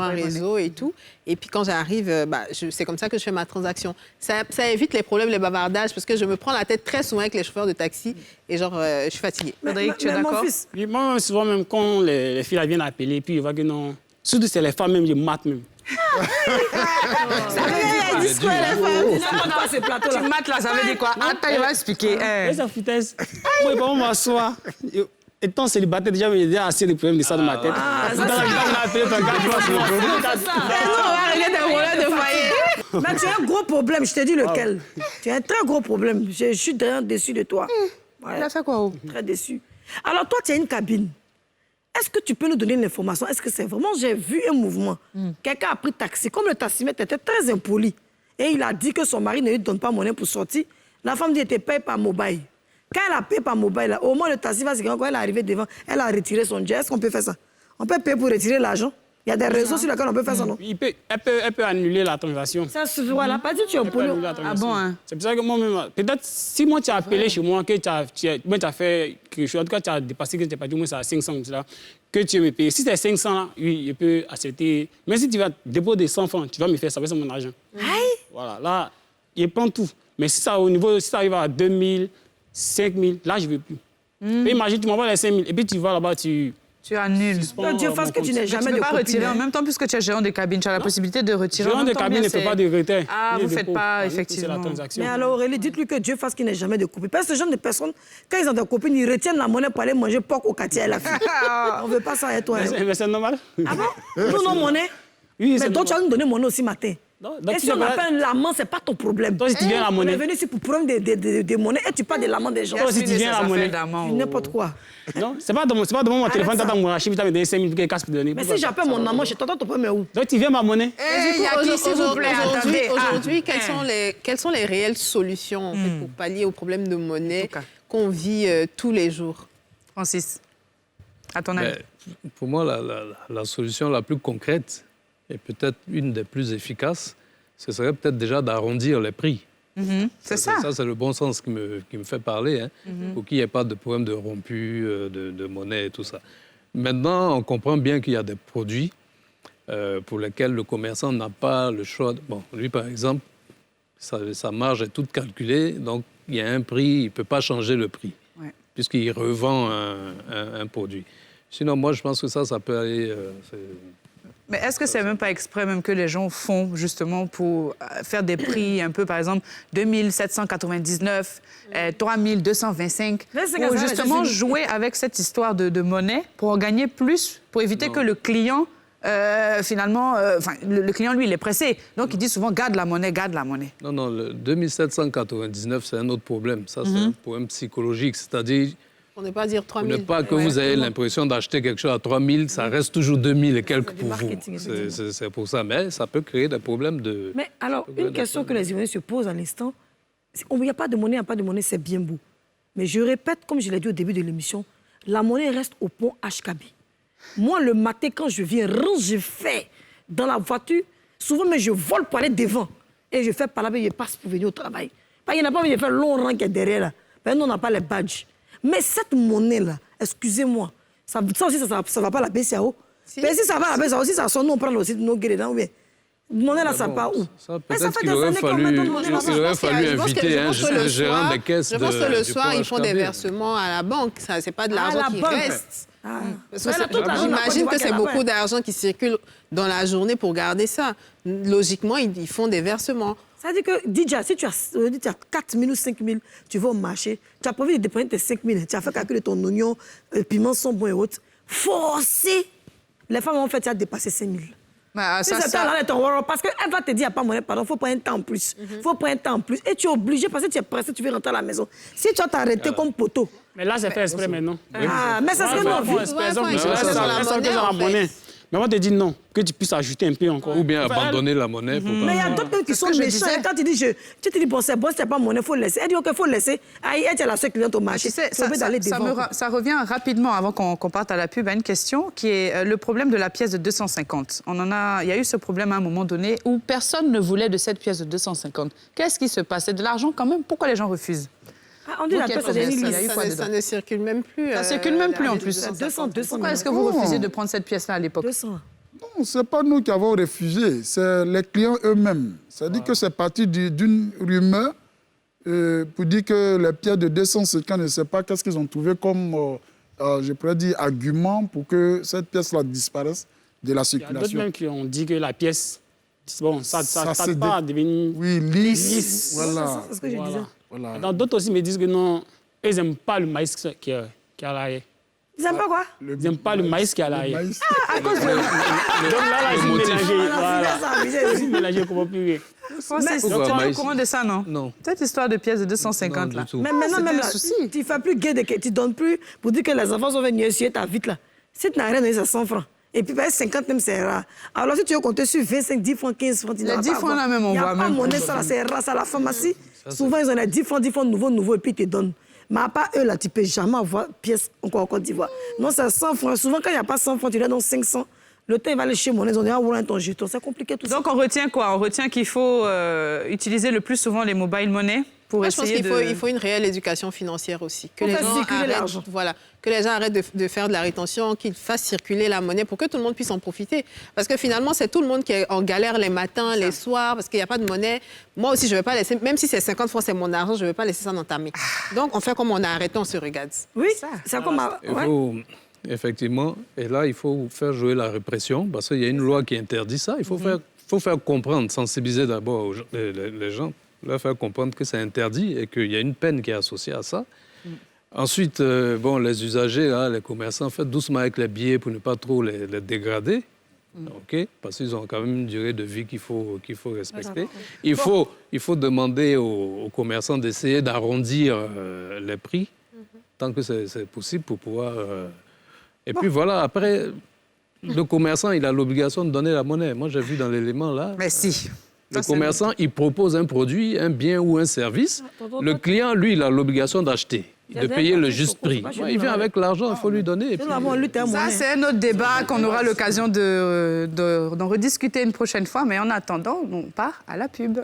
réseau et tout. Et puis quand j'arrive, c'est comme ça que je fais ma transaction. Ça évite les problèmes, les bavardages, parce que je me prends la tête très souvent avec les chauffeurs de taxi et je suis fatiguée. Frédéric, tu es d'accord? Moi, souvent, même quand les filles viennent appeler, puis ils voient que non. Surtout, c'est les femmes, même, ils matent même. Ça veut dire, disent quoi, les femmes? Tu mates là, ça veut dire quoi? Attends, il va expliquer. Ça foutaise. Moi, je vais m'asseoir. Étant célibataire, déjà, il y a assez de problèmes de ça dans ma tête. Mais tu as un gros problème, je te dis lequel. Tu as un très gros problème. Je suis vraiment déçu de toi. Il a fait quoi? Très déçu. Alors, toi, tu as une cabine. Est-ce que tu peux nous donner une information? Est-ce que c'est vraiment, j'ai vu un mouvement. Quelqu'un a pris taxi. Comme le taximètre était très impoli, et il a dit que son mari ne lui donne pas monnaie pour sortir, la femme dit qu'elle était payée par mobile. Quand elle a payé par mobile, au moins le taxi va se dire, quand elle est arrivée devant, elle a retiré son jet. Est-ce qu'on peut faire ça? On peut payer pour retirer l'argent? Il y a des réseaux sur lesquels on peut faire ça, non? Elle peut annuler la transaction. Ça se voit, elle n'a pas dit que tu es impoli. Ah bon, hein? C'est pour ça que moi-même, peut-être si moi tu as appelé chez moi, que tu as fait quelque chose, en tout cas tu as dépassé, que tu n'as pas dit, moi c'est à 500, là, que tu veux me payer. Si c'est 500, là, oui, je peux accepter. Mais si tu vas déposer 100 francs, tu vas me faire ça, c'est mon argent. Voilà, là, il prend tout. Mais si ça, au niveau, si ça arrive à 2000, 5000, là, je ne veux plus. Et imagine, tu m'envoies les 5000, et puis tu vas là-bas, tu annules. Dieu fasse que tu n'es jamais de copine. pas retirer en même temps, puisque tu es gérant de cabine, tu as la possibilité de retirer. Gérant de cabine ne fait pas de retrait. Ah, vous ne faites pas, effectivement. Mais alors, Aurélie, dites-lui que Dieu fasse qu'il n'ait jamais de copine. Parce que ce genre de personnes, quand ils ont des copines, ils retiennent la monnaie pour aller manger porc au quartier à la fille. On ne veut pas ça avec toi. Mais c'est normal. Ah bon? Nous, non, monnaie. Oui, mais toi, tu vas nous donner monnaie aussi matin. Et si on appelle l'amant, ce n'est pas ton problème. Toi, si tu viens la monnaie. On est venu ici pour prendre des monnaies et tu parles de l'amant des gens. Toi, si tu viens la monnaie. N'importe quoi. Non, c'est pas devant mon téléphone, tu as mon archive, tu as donné 5000 pour casse pour donner. Mais si j'appelle mon amant, je t'entends, tu peux me où? Donc, tu viens ma monnaie. Aujourd'hui, quelles sont les réelles solutions en fait, pour pallier aux problèmes de monnaie qu'on vit tous les jours? Francis, à ton avis? Pour moi, la solution la plus concrète et peut-être une des plus efficaces, ce serait peut-être déjà d'arrondir les prix. C'est ça. Ça, c'est le bon sens qui me fait parler, hein, pour qu'il n'y ait pas de problème de rompu, de monnaie et tout ça. Maintenant, on comprend bien qu'il y a des produits pour lesquels le commerçant n'a pas le choix. Bon, lui, par exemple, sa marge est toute calculée, donc il y a un prix, il ne peut pas changer le prix, puisqu'il revend un produit. Sinon, moi, je pense que ça peut aller... Mais est-ce que c'est même pas exprès même que les gens font justement pour faire des prix un peu, par exemple, 2799, 3225, pour justement jouer avec cette histoire de monnaie pour en gagner plus, pour éviter que le client, finalement, le client, lui, il est pressé. Donc, il dit souvent, garde la monnaie, garde la monnaie. Non, le 2799, c'est un autre problème. Ça, c'est un problème psychologique, c'est-à-dire... Pour ne pas dire 3 000. Pour ne pas que vous ayez l'impression d'acheter quelque chose à 3 000, ça reste toujours 2 000 et quelques pour vous. C'est pour ça. Mais ça peut créer des problèmes de... Mais alors, une question que les Ivoiriens se posent à l'instant, il n'y a pas de monnaie, il n'y a pas de monnaie, c'est bien beau. Mais je répète, comme je l'ai dit au début de l'émission, la monnaie reste au pont HKB. Moi, le matin, quand je viens, je fais dans la voiture, souvent, mais je vole pour aller devant. Et je fais par là, je passe pour venir au travail. Parce qu'il n'y a pas envie de faire long rang qui est derrière là. Parce que nous, on n'a pas les badges. Mais cette monnaie-là, excusez-moi, ça aussi, ça ne va pas la BCAO. Mais si ça va à la BCAO, si ça sonne, nous, on prend aussi nos guillemets dedans, ou bien. Monnaie-là, ça part où? Peut-être qu'il aurait fallu inviter un gérant des caisses. Je pense que le soir, ils font des versements à la banque. Ce n'est pas de l'argent qui reste. J'imagine que c'est beaucoup d'argent qui circule dans la journée pour garder ça. Logiquement, ils font des versements. Ça veut dire que, Didja, si tu as 4 000 ou 5 000, tu vas au marché, tu as prévu de dépenser tes 5 000, tu as fait calculer ton oignon, piment, son bon et autres. Forcé, les femmes ont fait, tu as dépassé 5 000. Parce qu'elle va te dire, il n'y a pas moyen, pardon, il faut prendre un temps en plus. Il faut prendre un temps en plus. Et tu es obligé, parce que tu es pressé, tu veux rentrer à la maison. Si tu as t'arrêté comme poteau. Mais là, c'est fait exprès maintenant. Mais ça serait non. Par exemple, la monnaie. Mais on te dit non, que tu puisses ajouter un peu encore. Ou bien abandonner la monnaie. Faut Mais il y a pas... d'autres qui sont que je méchants. disais. Quand tu dis, bon, c'est pas monnaie, il faut le laisser. Elle dit, OK, il faut le laisser. Elle est la seule cliente au marché. Tu sais, Tu es obligé d'aller devant. ça revient rapidement, avant qu'on parte à la pub, à une question qui est le problème de la pièce de 250. Il y a eu ce problème à un moment donné où personne ne voulait de cette pièce de 250. Qu'est-ce qui se passe? C'est de l'argent quand même. Pourquoi les gens refusent? On dit la pièce, c'est une Il y a eu quoi dedans? Ça ne circule même plus. Ça circule même plus en plus. 200. Pourquoi est-ce que vous refusez de prendre cette pièce-là à l'époque? 200. Non, ce n'est pas nous qui avons refusé, c'est les clients eux-mêmes. C'est-à-dire que c'est parti d'une rumeur pour dire que les pièces de 250, je ne sais pas qu'est-ce qu'ils ont trouvé comme, je pourrais dire, argument pour que cette pièce-là disparaisse de la Il y a d'autres circulation. même qui ont dit que la pièce, bon, ça c'est ne pas à devenir... Oui, lisse. Voilà. C'est ce que je disais. Voilà. Dans d'autres aussi me disent que non, ils n'aiment pas le maïs qui est à l'arrière. Ils n'aiment pas quoi? Ils n'aiment pas le maïs qui est à Le l'arrière. maïs. À cause de... Donc là, ils ont mélangé. Voilà. ça. Ils ont mélangé comment plus rien. Francis, tu es Pourquoi au maïs? courant de ça, non? Non. Cette histoire de pièces de 250, Non, là. du tout. Mais maintenant, c'est même un là, souci. tu ne fais plus guet de que tu ne donnes plus pour dire que les enfants sont venus essuyer ta vite là. Si tu n'as rien donné, c'est 100 francs. Et puis, 50 même, c'est rare. Alors, si tu veux compter sur 25, 10 francs, 15 francs, tu Les n'auras 10 pas francs, avoir. là même, on Il n'y a voit pas même monnaie, pas. ça, là, c'est rare. Ça, la pharmacie, souvent, ils ont les 10 francs, nouveau, et puis ils te donnent. Mais à part eux, là, tu ne peux jamais avoir pièce encore en Côte d'Ivoire. Non, c'est 100 francs. Souvent, quand il n'y a pas 100 francs, tu leur donnes 500. Le temps, il va aller chez monnaie, ils ont dit, ah, voilà ton jeton. C'est compliqué tout ça. Donc, on retient quoi? On retient qu'il faut utiliser le plus souvent les mobile money pour Moi, je pense essayer qu'il faut une réelle éducation financière aussi. Que Pour les faire gens circuler arrêtent, l'argent. voilà, que les gens arrêtent de faire de la rétention, qu'ils fassent circuler la monnaie pour que tout le monde puisse en profiter. Parce que finalement, c'est tout le monde qui est en galère les matins, les soirs, parce qu'il n'y a pas de monnaie. Moi aussi, je ne vais pas laisser, même si c'est 50 francs, c'est mon argent, je ne vais pas laisser ça dans ta main. Donc, on fait comme on a arrêté, on se regarde. Oui, c'est comme... Il faut, effectivement, et là, il faut faire jouer la répression, parce qu'il y a une loi qui interdit ça. Il faut, faire comprendre, sensibiliser d'abord les gens, leur faire comprendre que c'est interdit et qu'il y a une peine qui est associée à ça. Ensuite, les usagers, là, les commerçants, faites doucement avec les billets pour ne pas trop les dégrader. OK? Parce qu'ils ont quand même une durée de vie qu'il faut respecter. Il faut demander aux commerçants d'essayer d'arrondir les prix tant que c'est possible pour pouvoir... Et puis voilà, après, le commerçant, il a l'obligation de donner la monnaie. Moi, j'ai vu dans l'élément là... Mais si. Le commerçant, il propose un produit, un bien ou un service. Le client, lui, il a l'obligation d'acheter, de payer le juste prix. Il vient avec l'argent, il faut lui donner. Et puis... Ça, c'est un autre débat qu'on aura l'occasion d'en rediscuter une prochaine fois. Mais en attendant, on part à la pub.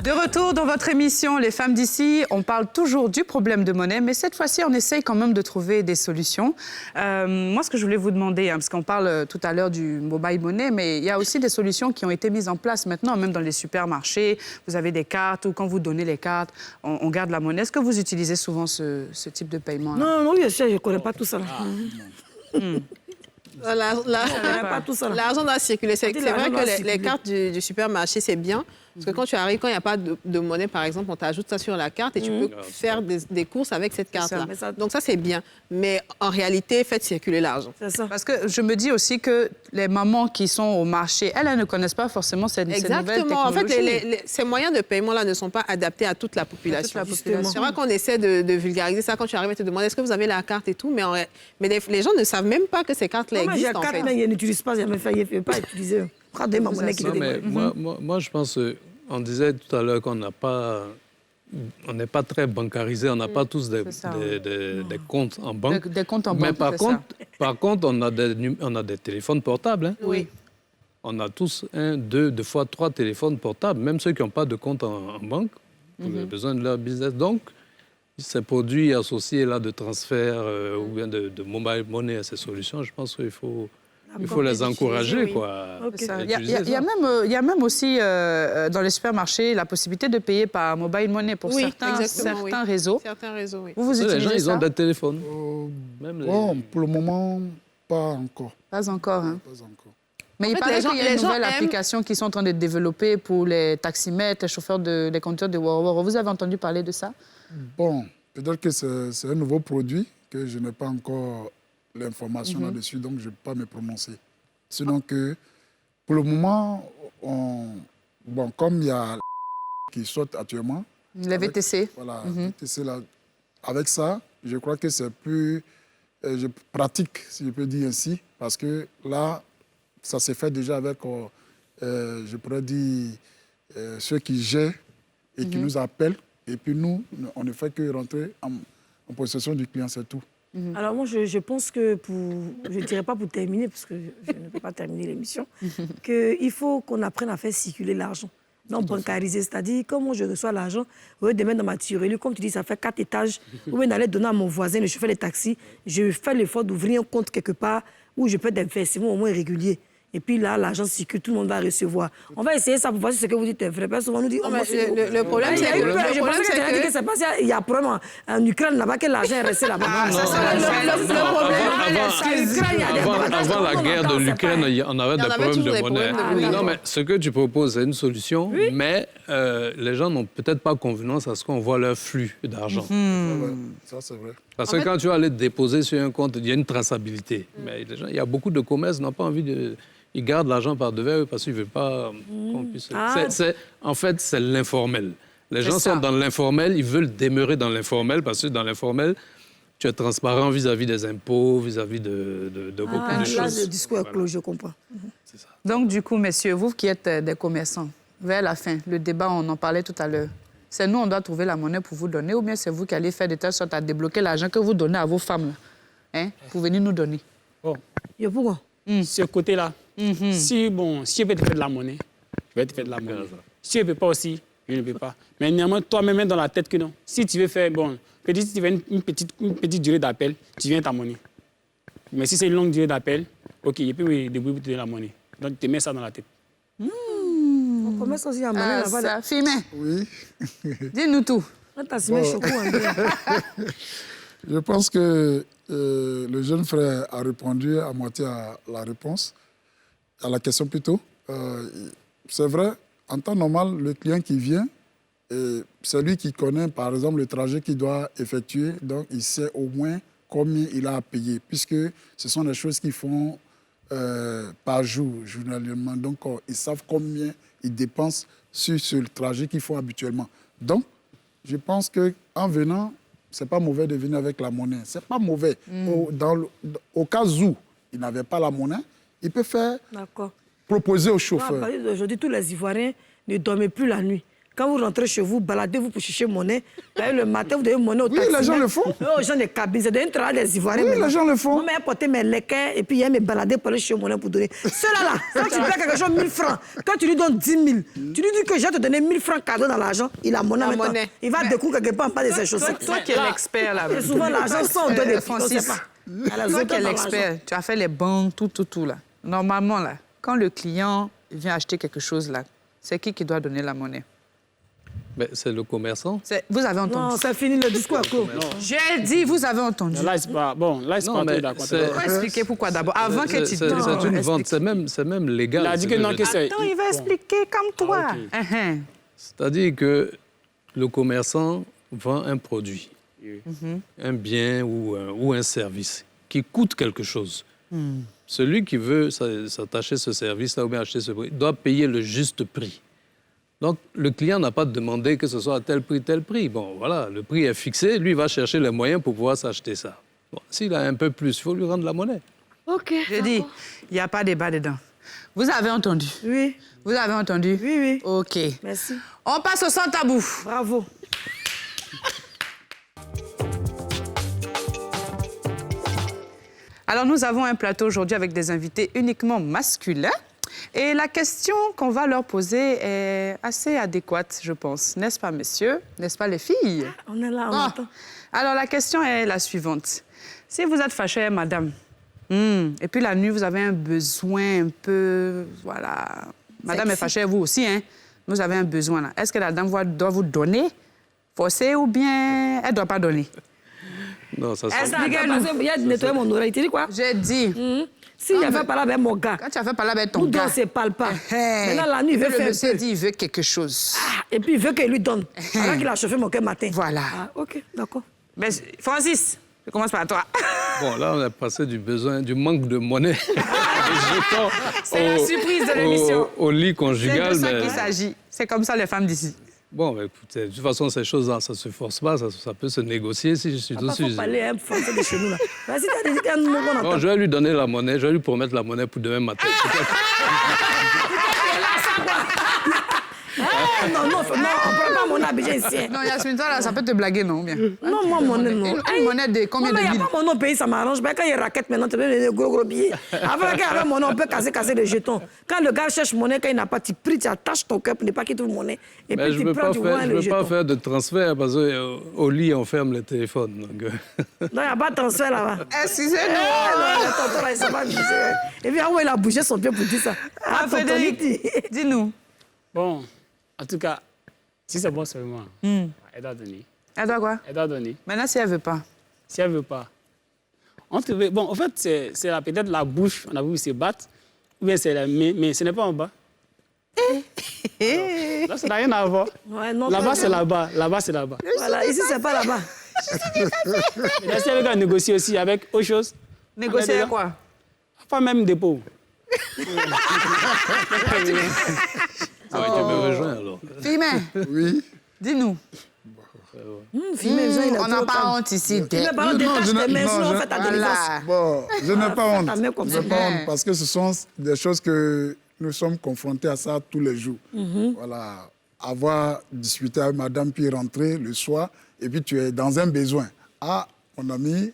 De retour dans votre émission Les Femmes d'ici, on parle toujours du problème de monnaie, mais cette fois-ci, on essaye quand même de trouver des solutions. Moi, ce que je voulais vous demander, parce qu'on parle tout à l'heure du mobile money, mais il y a aussi des solutions qui ont été mises en place maintenant, même dans les supermarchés. Vous avez des cartes ou quand vous donnez les cartes, on garde la monnaie. Est-ce que vous utilisez souvent ce type de paiement -là? Non, je sais, je ne connais pas tout ça. L'argent doit circuler. C'est vrai que les cartes du supermarché, c'est bien. Parce que quand tu arrives, quand il n'y a pas de monnaie, par exemple, on t'ajoute ça sur la carte et tu peux faire des courses avec cette carte-là. Donc ça, c'est bien. Mais en réalité, faites circuler l'argent. Parce que je me dis aussi que les mamans qui sont au marché, elles ne connaissent pas forcément cette nouvelle technologie. En fait, ces moyens de paiement-là ne sont pas adaptés à toute la population. C'est vrai qu'on essaie de vulgariser ça quand tu arrives et te demandes est-ce que vous avez la carte et tout, mais les gens ne savent même pas que ces cartes-là existent, en fait. Mais ils n'utilisent pas, ils ne peuvent pas utiliser. Regardez ma monnaie qui mais moi, je pense... On disait tout à l'heure qu'on n'a pas... On n'est pas très bancarisé, on n'a pas tous des comptes en banque. Des comptes en banque, mais par contre, on a des téléphones portables. Hein. Oui. On a tous 1, 2, 3 téléphones portables, même ceux qui n'ont pas de compte en banque, pour les besoins de leur business. Donc, ces produits associés là, de transfert ou bien de mobile money à ces solutions, je pense qu'il faut... Il faut les encourager, quoi. Il y a même aussi dans les supermarchés la possibilité de payer par mobile money pour certains réseaux. Certains réseaux, oui. Vous utilisez les gens, ils ont des téléphones. Pour le moment, pas encore. Pas encore, hein. Pas encore. Mais il paraît qu'il y a une nouvelle application qui sont en train de développer pour les taximètres, les chauffeurs, les conducteurs de Woro Woro. Vous avez entendu parler de ça? Bon, peut-être que c'est un nouveau produit que je n'ai pas encore l'information là-dessus, donc je ne peux pas me prononcer. Sinon que, pour le moment, bon, comme il y a qui saute actuellement... Les VTC. Voilà, VTC, là, avec ça, je crois que c'est plus... je pratique, si je peux dire ainsi, parce que là, ça s'est fait déjà avec, je pourrais dire, ceux qui gèrent et qui nous appellent. Et puis nous, on ne fait que rentrer en possession du client, c'est tout. Alors moi, je pense que je ne dirais pas pour terminer, parce que je ne peux pas terminer l'émission, qu'il faut qu'on apprenne à faire circuler l'argent. Non, bancariser, c'est-à-dire, comment je reçois l'argent, au lieu de mettre dans ma tirelire, comme tu dis, ça fait 4 étages, ou bien d'aller donner à mon voisin, le chauffeur de taxi, je fais l'effort d'ouvrir un compte quelque part où je peux des versements au moins réguliers. Et puis là, l'argent circule, tout le monde va recevoir. On va essayer ça pour voir si ce que vous dites est vrai. Parce que souvent, on nous dit... Le problème, c'est que... Je pensais que tu allais dire que c'est parce qu'il y a un problème en Ukraine là-bas, que l'argent est resté là-bas. Avant la guerre de l'Ukraine, on avait des problèmes de monnaie. Non, mais ce que tu proposes, c'est une solution, mais les gens n'ont peut-être pas convenance à ce qu'on voit leur flux d'argent. Ça, c'est vrai. Parce que quand tu vas aller déposer sur un compte, il y a une traçabilité. Mais les gens, il y a beaucoup de commerces qui n'ont pas envie de... Ils gardent l'argent par devers parce qu'ils ne veulent pas qu'on puisse... En fait, c'est l'informel. Les gens sont dans l'informel, ils veulent demeurer dans l'informel parce que dans l'informel, tu es transparent vis-à-vis des impôts, vis-à-vis de beaucoup de choses. Là, le discours est clos, je comprends. C'est ça. Donc, du coup, messieurs, vous qui êtes des commerçants, vers la fin, le débat, on en parlait tout à l'heure. C'est nous, on doit trouver la monnaie pour vous donner, ou bien c'est vous qui allez faire de telle sorte à débloquer l'argent que vous donnez à vos femmes, là, pour venir nous donner. Bon. Et pourquoi Ce côté-là, si je peux te faire de la monnaie, je vais te faire de la monnaie. Si je ne peux pas aussi, je ne peux pas. Mais néanmoins, toi-même, dans la tête que non. Si tu veux faire, si tu veux une petite durée d'appel, tu viens ta monnaie. Mais si c'est une longue durée d'appel, OK, je peux me débrouiller pour te donner la monnaie. Donc, tu te mets ça dans la tête. On commence aussi à monnaie là-bas. Ça, Fimé. Oui. Dis-nous tout. Je pense que le jeune frère a répondu à moitié à la réponse, à la question plutôt. C'est vrai, en temps normal, le client qui vient, c'est lui qui connaît, par exemple, le trajet qu'il doit effectuer. Donc, il sait au moins combien il a à payer, puisque ce sont des choses qu'ils font par jour, journalièrement. Donc, ils savent combien ils dépensent sur ce trajet qu'ils font habituellement. Donc, je pense qu'en venant, ce n'est pas mauvais de venir avec la monnaie. Ce n'est pas mauvais. Au cas où il n'avait pas la monnaie, il peut faire proposer au chauffeur. Aujourd'hui, tous les Ivoiriens ne dorment plus la nuit. Quand vous rentrez chez vous, baladez-vous pour chercher monnaie. Le matin, vous devez monnaie au taxi. Oui, les gens le font. Aux gens des cabines. C'est un travail des Ivoiriens. Oui, les gens le font. Moi, je porter mes lequins et puis il me balader pour aller chercher monnaie pour donner. Ceux-là, quand tu payes quelque chose 1000 francs, quand tu lui donnes 10 000, tu lui dis que je vais te donner 1000 francs cadeau dans l'argent, il a monnaie maintenant. Il va découvrir quelque part en bas de ses chaussettes. Toi qui es l'expert là. Et souvent, l'argent sans donner. Francis, toi qui es l'expert, tu as fait les banques, tout là. Normalement, là, quand le client vient acheter quelque chose là, c'est qui doit donner la monnaie? C'est le commerçant. Vous avez entendu? Non, ça finit le discours à clos. J'ai dit, vous avez entendu. Là, c'est pas... Bon, là, c'est pas tout d'accord. Il faut expliquer pourquoi d'abord, avant que tu donnes. C'est une vente, c'est même légal. Il a dit que non, que c'est... Attends, il va expliquer comme toi. C'est-à-dire que le commerçant vend un produit, un bien ou un service qui coûte quelque chose. Celui qui veut s'attacher ce service-là ou bien acheter ce produit doit payer le juste prix. Donc, le client n'a pas demandé que ce soit à tel prix. Bon, voilà, le prix est fixé. Lui, il va chercher les moyens pour pouvoir s'acheter ça. Bon, s'il a un peu plus, il faut lui rendre la monnaie. OK. Je dis, il n'y a pas de débat dedans. Vous avez entendu? Oui. Vous avez entendu? Oui, oui. OK. Merci. On passe au sans tabou. Bravo. Alors, nous avons un plateau aujourd'hui avec des invités uniquement masculins. Et la question qu'on va leur poser est assez adéquate, je pense. N'est-ce pas, messieurs? N'est-ce pas, les filles? On est là, on entend. Alors, la question est la suivante. Si vous êtes fâchée, madame, et puis la nuit, vous avez un besoin un peu... Voilà. Madame est fâchée, vous aussi, hein? Vous avez un besoin, là. Est-ce que la dame doit vous donner, forcer, ou bien elle ne doit pas donner? Non, ça il y a nettoyer mon oreille. Tu dis quoi? J'ai dit. Si il a fait parler avec mon gars. Quand tu as fait parler avec ton gars. Nous, on ne se parle pas. Maintenant, la nuit, il veut faire un peu. Le monsieur dit il veut quelque chose. Et puis, il veut qu'il lui donne. Alors qu'il a chauffé mon cœur matin. Voilà. OK, d'accord. Mais, Francis, Je commence par toi. Bon, là, on est passé du manque de monnaie C'est la surprise de l'émission. au lit C'est conjugal. de ça qu'il s'agit. C'est comme ça les femmes d'ici. Bon, mais écoutez, de toute façon, ces choses-là, ça ne se force pas, ça peut se négocier si je suis dessus. Il faut parler un français de chez nous, là. Vas-y, t'as dit un mot qu'on entend. Bon, je vais lui donner la monnaie, je vais lui promettre la monnaie pour demain matin. Non, on ne prend pas mon abidjan ici. Non, Yasmine, toi, là, ça peut te blaguer, non? Bien. Non, moi, mon nom, non. Une monnaie de combien de Il n'y mille? a pas mon nom au pays, ça m'arrange. Mais quand il y a raquette, maintenant, tu peux donner des gros billets. Avant, quand il y avait mon nom, on peut casser les jetons. Quand le gars cherche monnaie, quand il n'a pas, tu pries, tu attaches ton cœur pour ne pas qu'il trouve monnaie. Et Mais puis je tu ne prends, tu vois veux le jeton. pas faire de transfert parce qu'au lit, on ferme le téléphone. Donc... Non, il n'y a pas de transfert là-bas. Excusez-nous. Le tonton là, il s'est pas bougé. Et puis, il a bougé son pied pour dire ça. Ah, Frédéric, dis-nous. Bon, en tout cas, si c'est bon seulement, elle doit donner. Elle doit quoi? Elle doit donner. Maintenant, si elle ne veut pas. Si elle ne veut pas. On trouvait... Bon, en fait, c'est peut-être la bouche, on a voulu se battre, ou bien c'est la main, mais ce n'est pas en bas. Là, ça n'a rien à voir. Ouais, non, Là-bas, c'est là-bas. Là-bas, c'est là-bas. Voilà, ici, c'est pas là-bas. Mais si elle veut négocier aussi avec autre chose. Négocier avec quoi? Pas même dépôt. Ah, tu me rejoins alors. Fimé, Oui. dis-nous. On n'a pas honte ici. Bon, je n'ai pas honte. Ta main comme Je ça. n'ai pas honte parce que ce sont des choses que nous sommes confrontés à ça tous les jours. Voilà. Avoir discuté avec madame, puis rentrer le soir, et puis tu es dans un besoin. Ah, mon ami,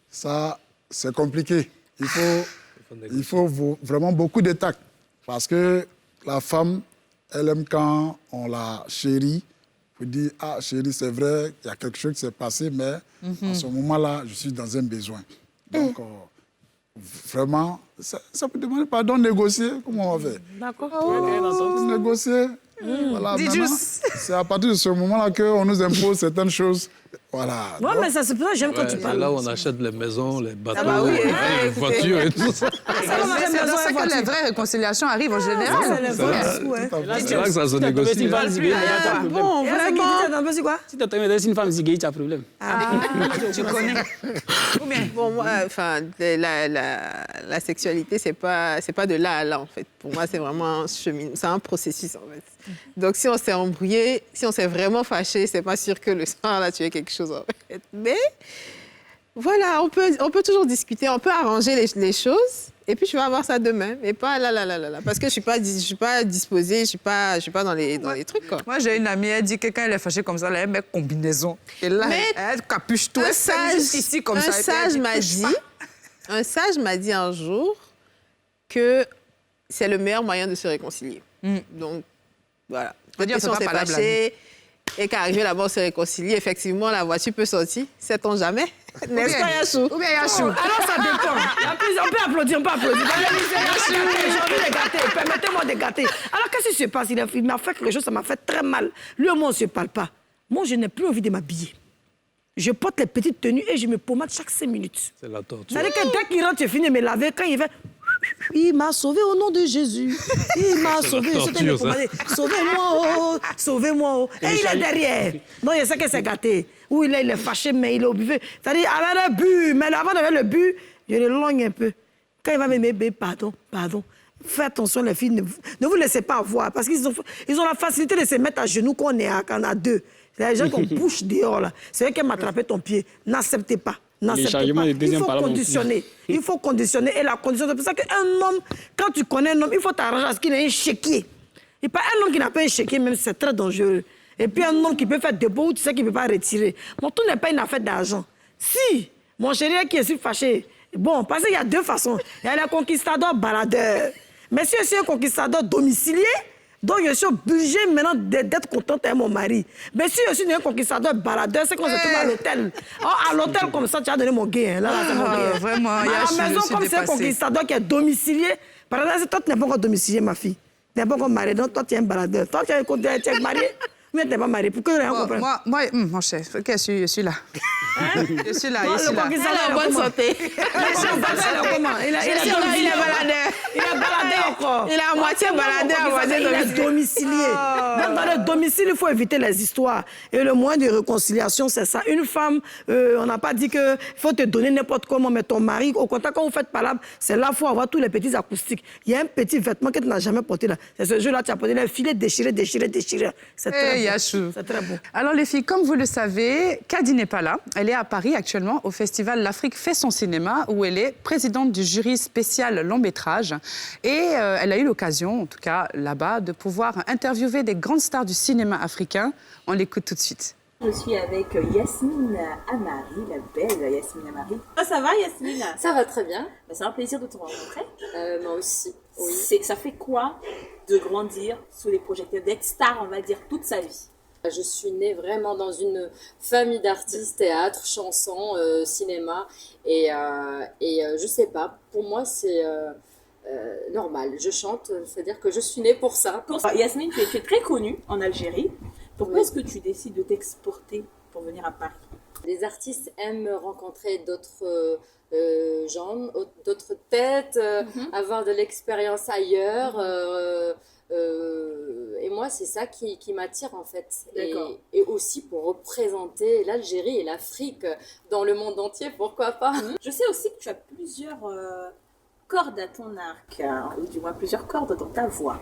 ça, c'est compliqué. Il faut vraiment beaucoup de tact. Parce que la femme, elle aime quand on la chérit. Vous dire, ah chérie, c'est vrai, il y a quelque chose qui s'est passé, mais en ce moment-là, je suis dans un besoin. Donc, vraiment, ça peut demander pardon, négocier, comment on va faire? D'accord. Négocier. Voilà, Dis maintenant, juste. c'est à partir de ce moment-là qu'on nous impose certaines choses. Voilà. Ouais, mais ça, c'est pour ça que j'aime quand tu C'est parles. là où on achète les maisons, les bateaux, bah oui, les voitures et tout ça. C'est dans ça que les vraies réconciliations arrivent en général. C'est là que ça se négocie. Bon, vraiment. C'est quoi? Si tu as trouvé une femme ziguée, tu as problème. Tu connais. Bon, moi, enfin, la sexualité, c'est pas de là à là, en fait. Pour moi, c'est vraiment un chemin, c'est un processus, en fait. Donc, si on s'est embrouillé, si on s'est vraiment fâché, c'est pas sûr que le soir, là, tu aies quelque chose, en fait. Mais voilà, on peut toujours discuter, on peut arranger les choses. Et puis, tu vas avoir ça demain, mais pas là. Parce que je suis pas disposée, je suis pas dans les trucs, quoi. Moi, j'ai une amie, elle dit que quand elle est fâchée comme ça, elle met combinaison. Et là, elle capuche tout. Elle fait juste ici comme ça. Un sage m'a dit un jour que c'est le meilleur moyen de se réconcilier. Donc, voilà. Peut-être si on s'est fâché et qu'arrivé là-bas, on s'est réconcilié, effectivement, la voiture peut sortir. Sait-on jamais? N'est-ce pas, Yachou? Ou bien Yachou. Alors, ça dépend. On peut applaudir, J'ai envie de gâter. Permettez-moi de gâter. Alors, qu'est-ce qui se passe? Il m'a fait quelque chose, ça m'a fait très mal. Lui et moi, on ne se parle pas. Moi, je n'ai plus envie de m'habiller. Je porte les petites tenues et je me pommade chaque 5 minutes. C'est la torture. C'est-à-dire que dès qu'il rentre, je finis de me laver. Quand il va... Il m'a sauvé au nom de Jésus. Il m'a sauvé. Sauvez-moi, oh, sauvez-moi. Oh. Et il est derrière. Non, il sait que c'est gâté. Ou il est fâché, mais il est au buffet. C'est-à-dire, avec le but. Mais avant d'avoir le but, je le longe un peu. Quand il va me dire, pardon. Faites attention, les filles. Ne vous laissez pas voir. Parce qu'ils ont la facilité de se mettre à genoux quand on est à deux. C'est les gens qu'on bouche dehors, là. C'est eux qui m'ont attrapé ton pied. N'acceptez pas. Il faut conditionner. Et la condition, c'est pour ça qu'un homme, quand tu connais un homme, il faut t'arranger à ce qu'il ait un chéquier. Et pas un homme qui n'a pas un chéquier, même, c'est très dangereux. Et puis un homme qui peut faire dépôt où tu sais qu'il ne peut pas retirer. Bon, tout n'est pas une affaire d'argent. Si mon chéri qui est si fâché, bon, parce qu'il y a deux façons. Il y a le conquistador baladeur. Mais si je suis un conquistador domicilié, donc je suis obligée maintenant d'être contente avec mon mari. Mais si je suis un conquistador baladeur, c'est qu'on se trouve à l'hôtel. À l'hôtel, comme ça, tu as donné mon gain. Là, c'est mon gain. Vraiment, à la maison, comme c'est un conquistador qui est domicilié, par exemple, toi, tu n'es pas encore domicilié, ma fille. Tu n'es pas encore mariée, donc toi, tu es un baladeur. Toi, tu es mariée, mais tu n'es pas mariée. Pour que rien comprenne. Moi, mon chef, je suis là. Je suis là, je suis là. En bonne santé. Il est baladeur. Il est baladeur encore. Il est à moitié baladé, à moitié Il est domicilié. Même dans le domicile, il faut éviter les histoires. Et le moyen de réconciliation, c'est ça. Une femme, on n'a pas dit qu'il faut te donner n'importe comment, mais ton mari, au contraire, quand vous faites palabre, c'est là qu'il faut avoir tous les petits acoustiques. Il y a un petit vêtement que tu n'as jamais porté là. C'est ce jeu-là, tu as porté les filets déchirés. C'est très beau. C'est très beau. Alors les filles, comme vous le savez, Kadi n'est pas là. Elle est à Paris actuellement au festival L'Afrique fait son cinéma où elle est présidente du jury spécial long métrage. Et elle a eu l'occasion, en tout cas là-bas, de pouvoir interviewer des grandes stars du cinéma africain. On l'écoute tout de suite. Je suis avec Yasmine Amari, la belle Yasmine Amari. Ça va Yasmine? Ça va très bien. C'est un plaisir de te rencontrer. Moi aussi. Oui. Ça fait quoi de grandir sous les projecteurs, d'être star, on va dire, toute sa vie? Je suis née vraiment dans une famille d'artistes, théâtre, chansons, cinéma. Et je sais pas, pour moi c'est normal. Je chante, c'est-à-dire que je suis née pour ça. Yasmine, tu es très connue en Algérie. Pourquoi est-ce que tu décides de t'exporter pour venir à Paris? Les artistes aiment rencontrer d'autres gens, d'autres têtes, avoir de l'expérience ailleurs. Et moi, c'est ça qui m'attire en fait. Et aussi pour représenter l'Algérie et l'Afrique dans le monde entier, pourquoi pas. Je sais aussi que tu as plusieurs cordes à ton arc, ou du moins plusieurs cordes dans ta voix.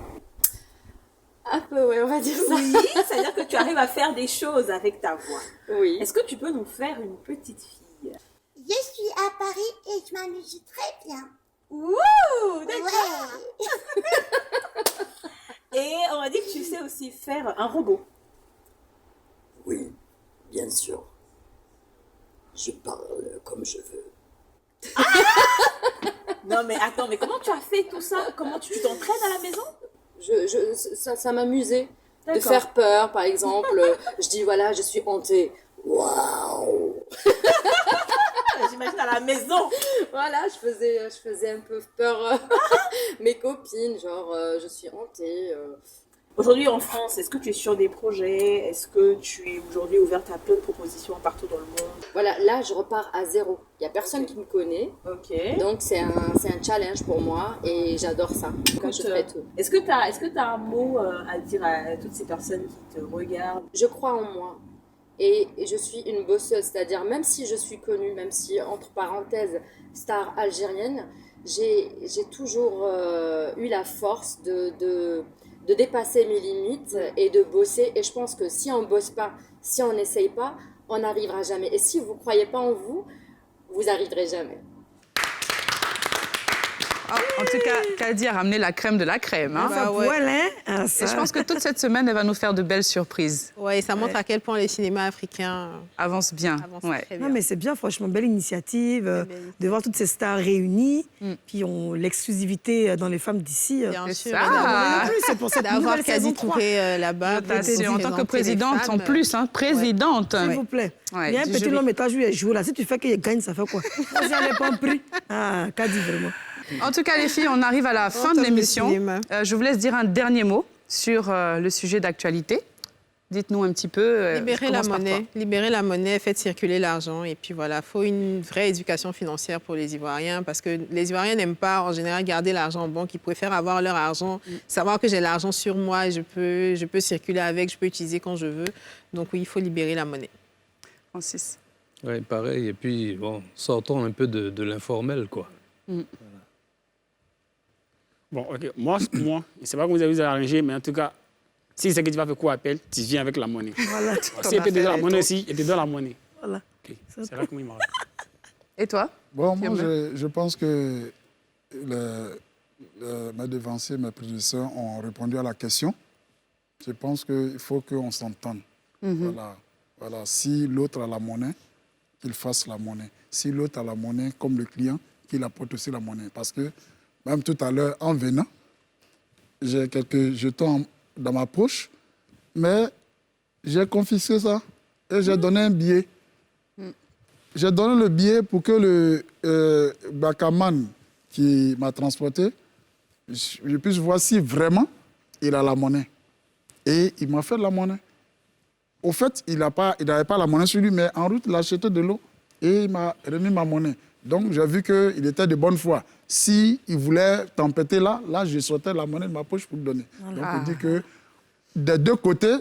Un peu, oui, on va dire ça. Oui, c'est-à-dire que tu arrives à faire des choses avec ta voix. Oui. Est-ce que tu peux nous faire une petite fille? Je suis à Paris et je m'amuse très bien. Wouh, d'accord. Ouais. Et on m'a dit que tu sais aussi faire un robot. Oui, bien sûr. Je parle comme je veux. Ah non mais attends, mais comment tu as fait tout ça? Comment tu t'entraînes à la maison? Ça m'amusait de faire peur, par exemple. Je dis, voilà, je suis hantée. Waouh. J'imagine à la maison. Voilà, je faisais un peu peur mes copines, genre, je suis hantée. Aujourd'hui en France, est-ce que tu es sur des projets? Est-ce que tu es aujourd'hui ouverte à plein de propositions partout dans le monde? Voilà, là je repars à zéro. Il n'y a personne qui me connaît. Donc c'est un challenge pour moi et j'adore ça. Quand je ferai tout. Est-ce que tu as un mot à dire à toutes ces personnes qui te regardent? Je crois en moi. Et je suis une bosseuse, c'est-à-dire même si je suis connue, même si entre parenthèses star algérienne, j'ai toujours eu la force de dépasser mes limites et de bosser. Et je pense que si on ne bosse pas, si on n'essaye pas, on n'arrivera jamais. Et si vous ne croyez pas en vous, vous n'arriverez jamais. Oh, en tout cas, Kadi a ramené la crème de la crème. Hein. Ça poêle, hein? Et je pense que toute cette semaine, elle va nous faire de belles surprises. Oui, ça montre à quel point les cinémas africains avancent bien. Très bien. Non, mais c'est bien, franchement, belle initiative de voir toutes ces stars réunies, qui ont l'exclusivité dans les femmes d'ici. Bien sûr. C'est pour cette d'avoir Kadi Touré là-bas. En tant que présidente, en plus, hein, présidente. S'il vous plaît. Il y a un petit long métrage où il joue là. Si tu fais qu'il gagne, ça fait quoi? Vous n'avez pas pris. Ah, Kadi, vraiment. En tout cas, les filles, on arrive à la fin de l'émission. Je vous laisse dire un dernier mot sur le sujet d'actualité. Dites-nous un petit peu. Libérer la monnaie, faites circuler l'argent. Et puis voilà, il faut une vraie éducation financière pour les Ivoiriens parce que les Ivoiriens n'aiment pas en général garder l'argent en banque. Ils préfèrent avoir leur argent, savoir que j'ai l'argent sur moi, je peux circuler avec, je peux utiliser quand je veux. Donc oui, il faut libérer la monnaie. Francis. Oui, pareil. Et puis, bon, sortons un peu de l'informel, quoi. Bon, OK. Moi, je ne sais pas comment vous avez arrangé, mais en tout cas, si c'est que tu vas faire quoi appel, tu viens avec la monnaie. Voilà. Si il y a la monnaie aussi, il te donne la monnaie. Voilà. Okay. C'est là comment il marche. Et toi? Bon, moi, je pense que mes devanciers, mes prédécesseurs ont répondu à la question. Je pense qu'il faut qu'on s'entende. Voilà. Si l'autre a la monnaie, qu'il fasse la monnaie. Si l'autre a la monnaie, comme le client, qu'il apporte aussi la monnaie. Parce que même tout à l'heure, en venant, j'ai quelques jetons dans ma poche, mais j'ai confisqué ça et j'ai donné un billet. J'ai donné le billet pour que le Bakaman qui m'a transporté, je puisse voir si vraiment il a la monnaie. Et il m'a fait de la monnaie. Au fait, il n'avait pas la monnaie sur lui, mais en route, il a acheté de l'eau et il m'a remis ma monnaie. Donc, j'ai vu qu'il était de bonne foi. S'il voulait tempêter là, je sortais la monnaie de ma poche pour le donner. Voilà. Donc, il dit que des deux côtés,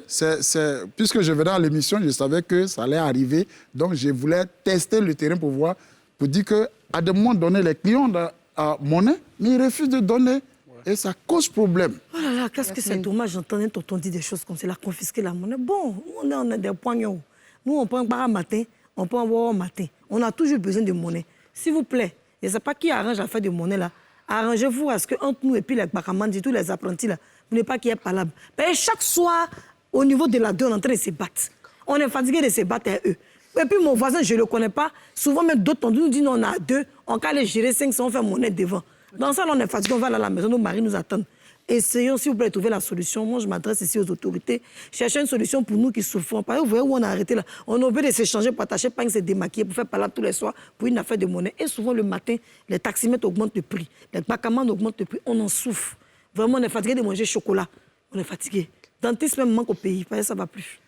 puisque je venais à l'émission, je savais que ça allait arriver. Donc, je voulais tester le terrain pour voir, pour dire qu'à des moments donnés, les clients ont monnaie, mais ils refusent de donner. Et ça cause problème. Oh là là, qu'est-ce que c'est dommage, j'entendais tonton dire des choses comme ça, il a confisqué la monnaie. Bon, on a des poignons. Nous, on prend un bar matin, on prend un bar au matin. On a toujours besoin de monnaie. S'il vous plaît, je ne sais pas qui arrange l'affaire de monnaie là. Arrangez-vous à ce qu'entre nous et puis les bakamandis, tous les apprentis là, vous n'avez pas qu'il y ait palabre. Mais chaque soir, au niveau de la deux, on est en train de se battre. On est fatigué de se battre à eux. Et puis mon voisin, je ne le connais pas. Souvent, même d'autres nous disent non, on a deux. On peut aller gérer 500, on fait monnaie devant. Dans ça, on est fatigué, on va aller à la maison, nos maris nous attendent. Essayons, s'il vous plaît, de trouver la solution. Moi, je m'adresse ici aux autorités. Cherchez une solution pour nous qui souffrons. Parce que vous voyez où on a arrêté là. On a oublié de s'échanger pour attacher, pas se démaquiller, pour faire palabre tous les soirs pour une affaire de monnaie. Et souvent, le matin, les taximètres augmentent le prix. Les bacamans augmentent le prix. On en souffre. Vraiment, on est fatigué de manger chocolat. On est fatigué. Dentiste même manque au pays, parce que ça ne va plus.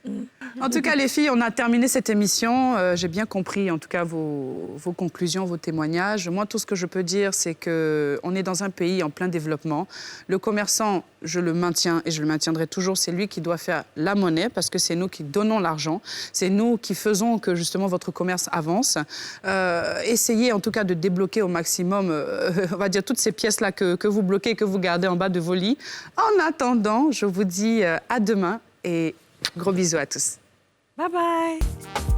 En tout cas, les filles, on a terminé cette émission. J'ai bien compris, en tout cas, vos conclusions, vos témoignages. Moi, tout ce que je peux dire, c'est qu'on est dans un pays en plein développement. Le commerçant, je le maintiens et je le maintiendrai toujours, c'est lui qui doit faire la monnaie parce que c'est nous qui donnons l'argent. C'est nous qui faisons que, justement, votre commerce avance. Essayez, en tout cas, de débloquer au maximum, on va dire, toutes ces pièces-là que vous bloquez et que vous gardez en bas de vos lits. En attendant, je vous dis à demain et gros bisous à tous. Bye bye.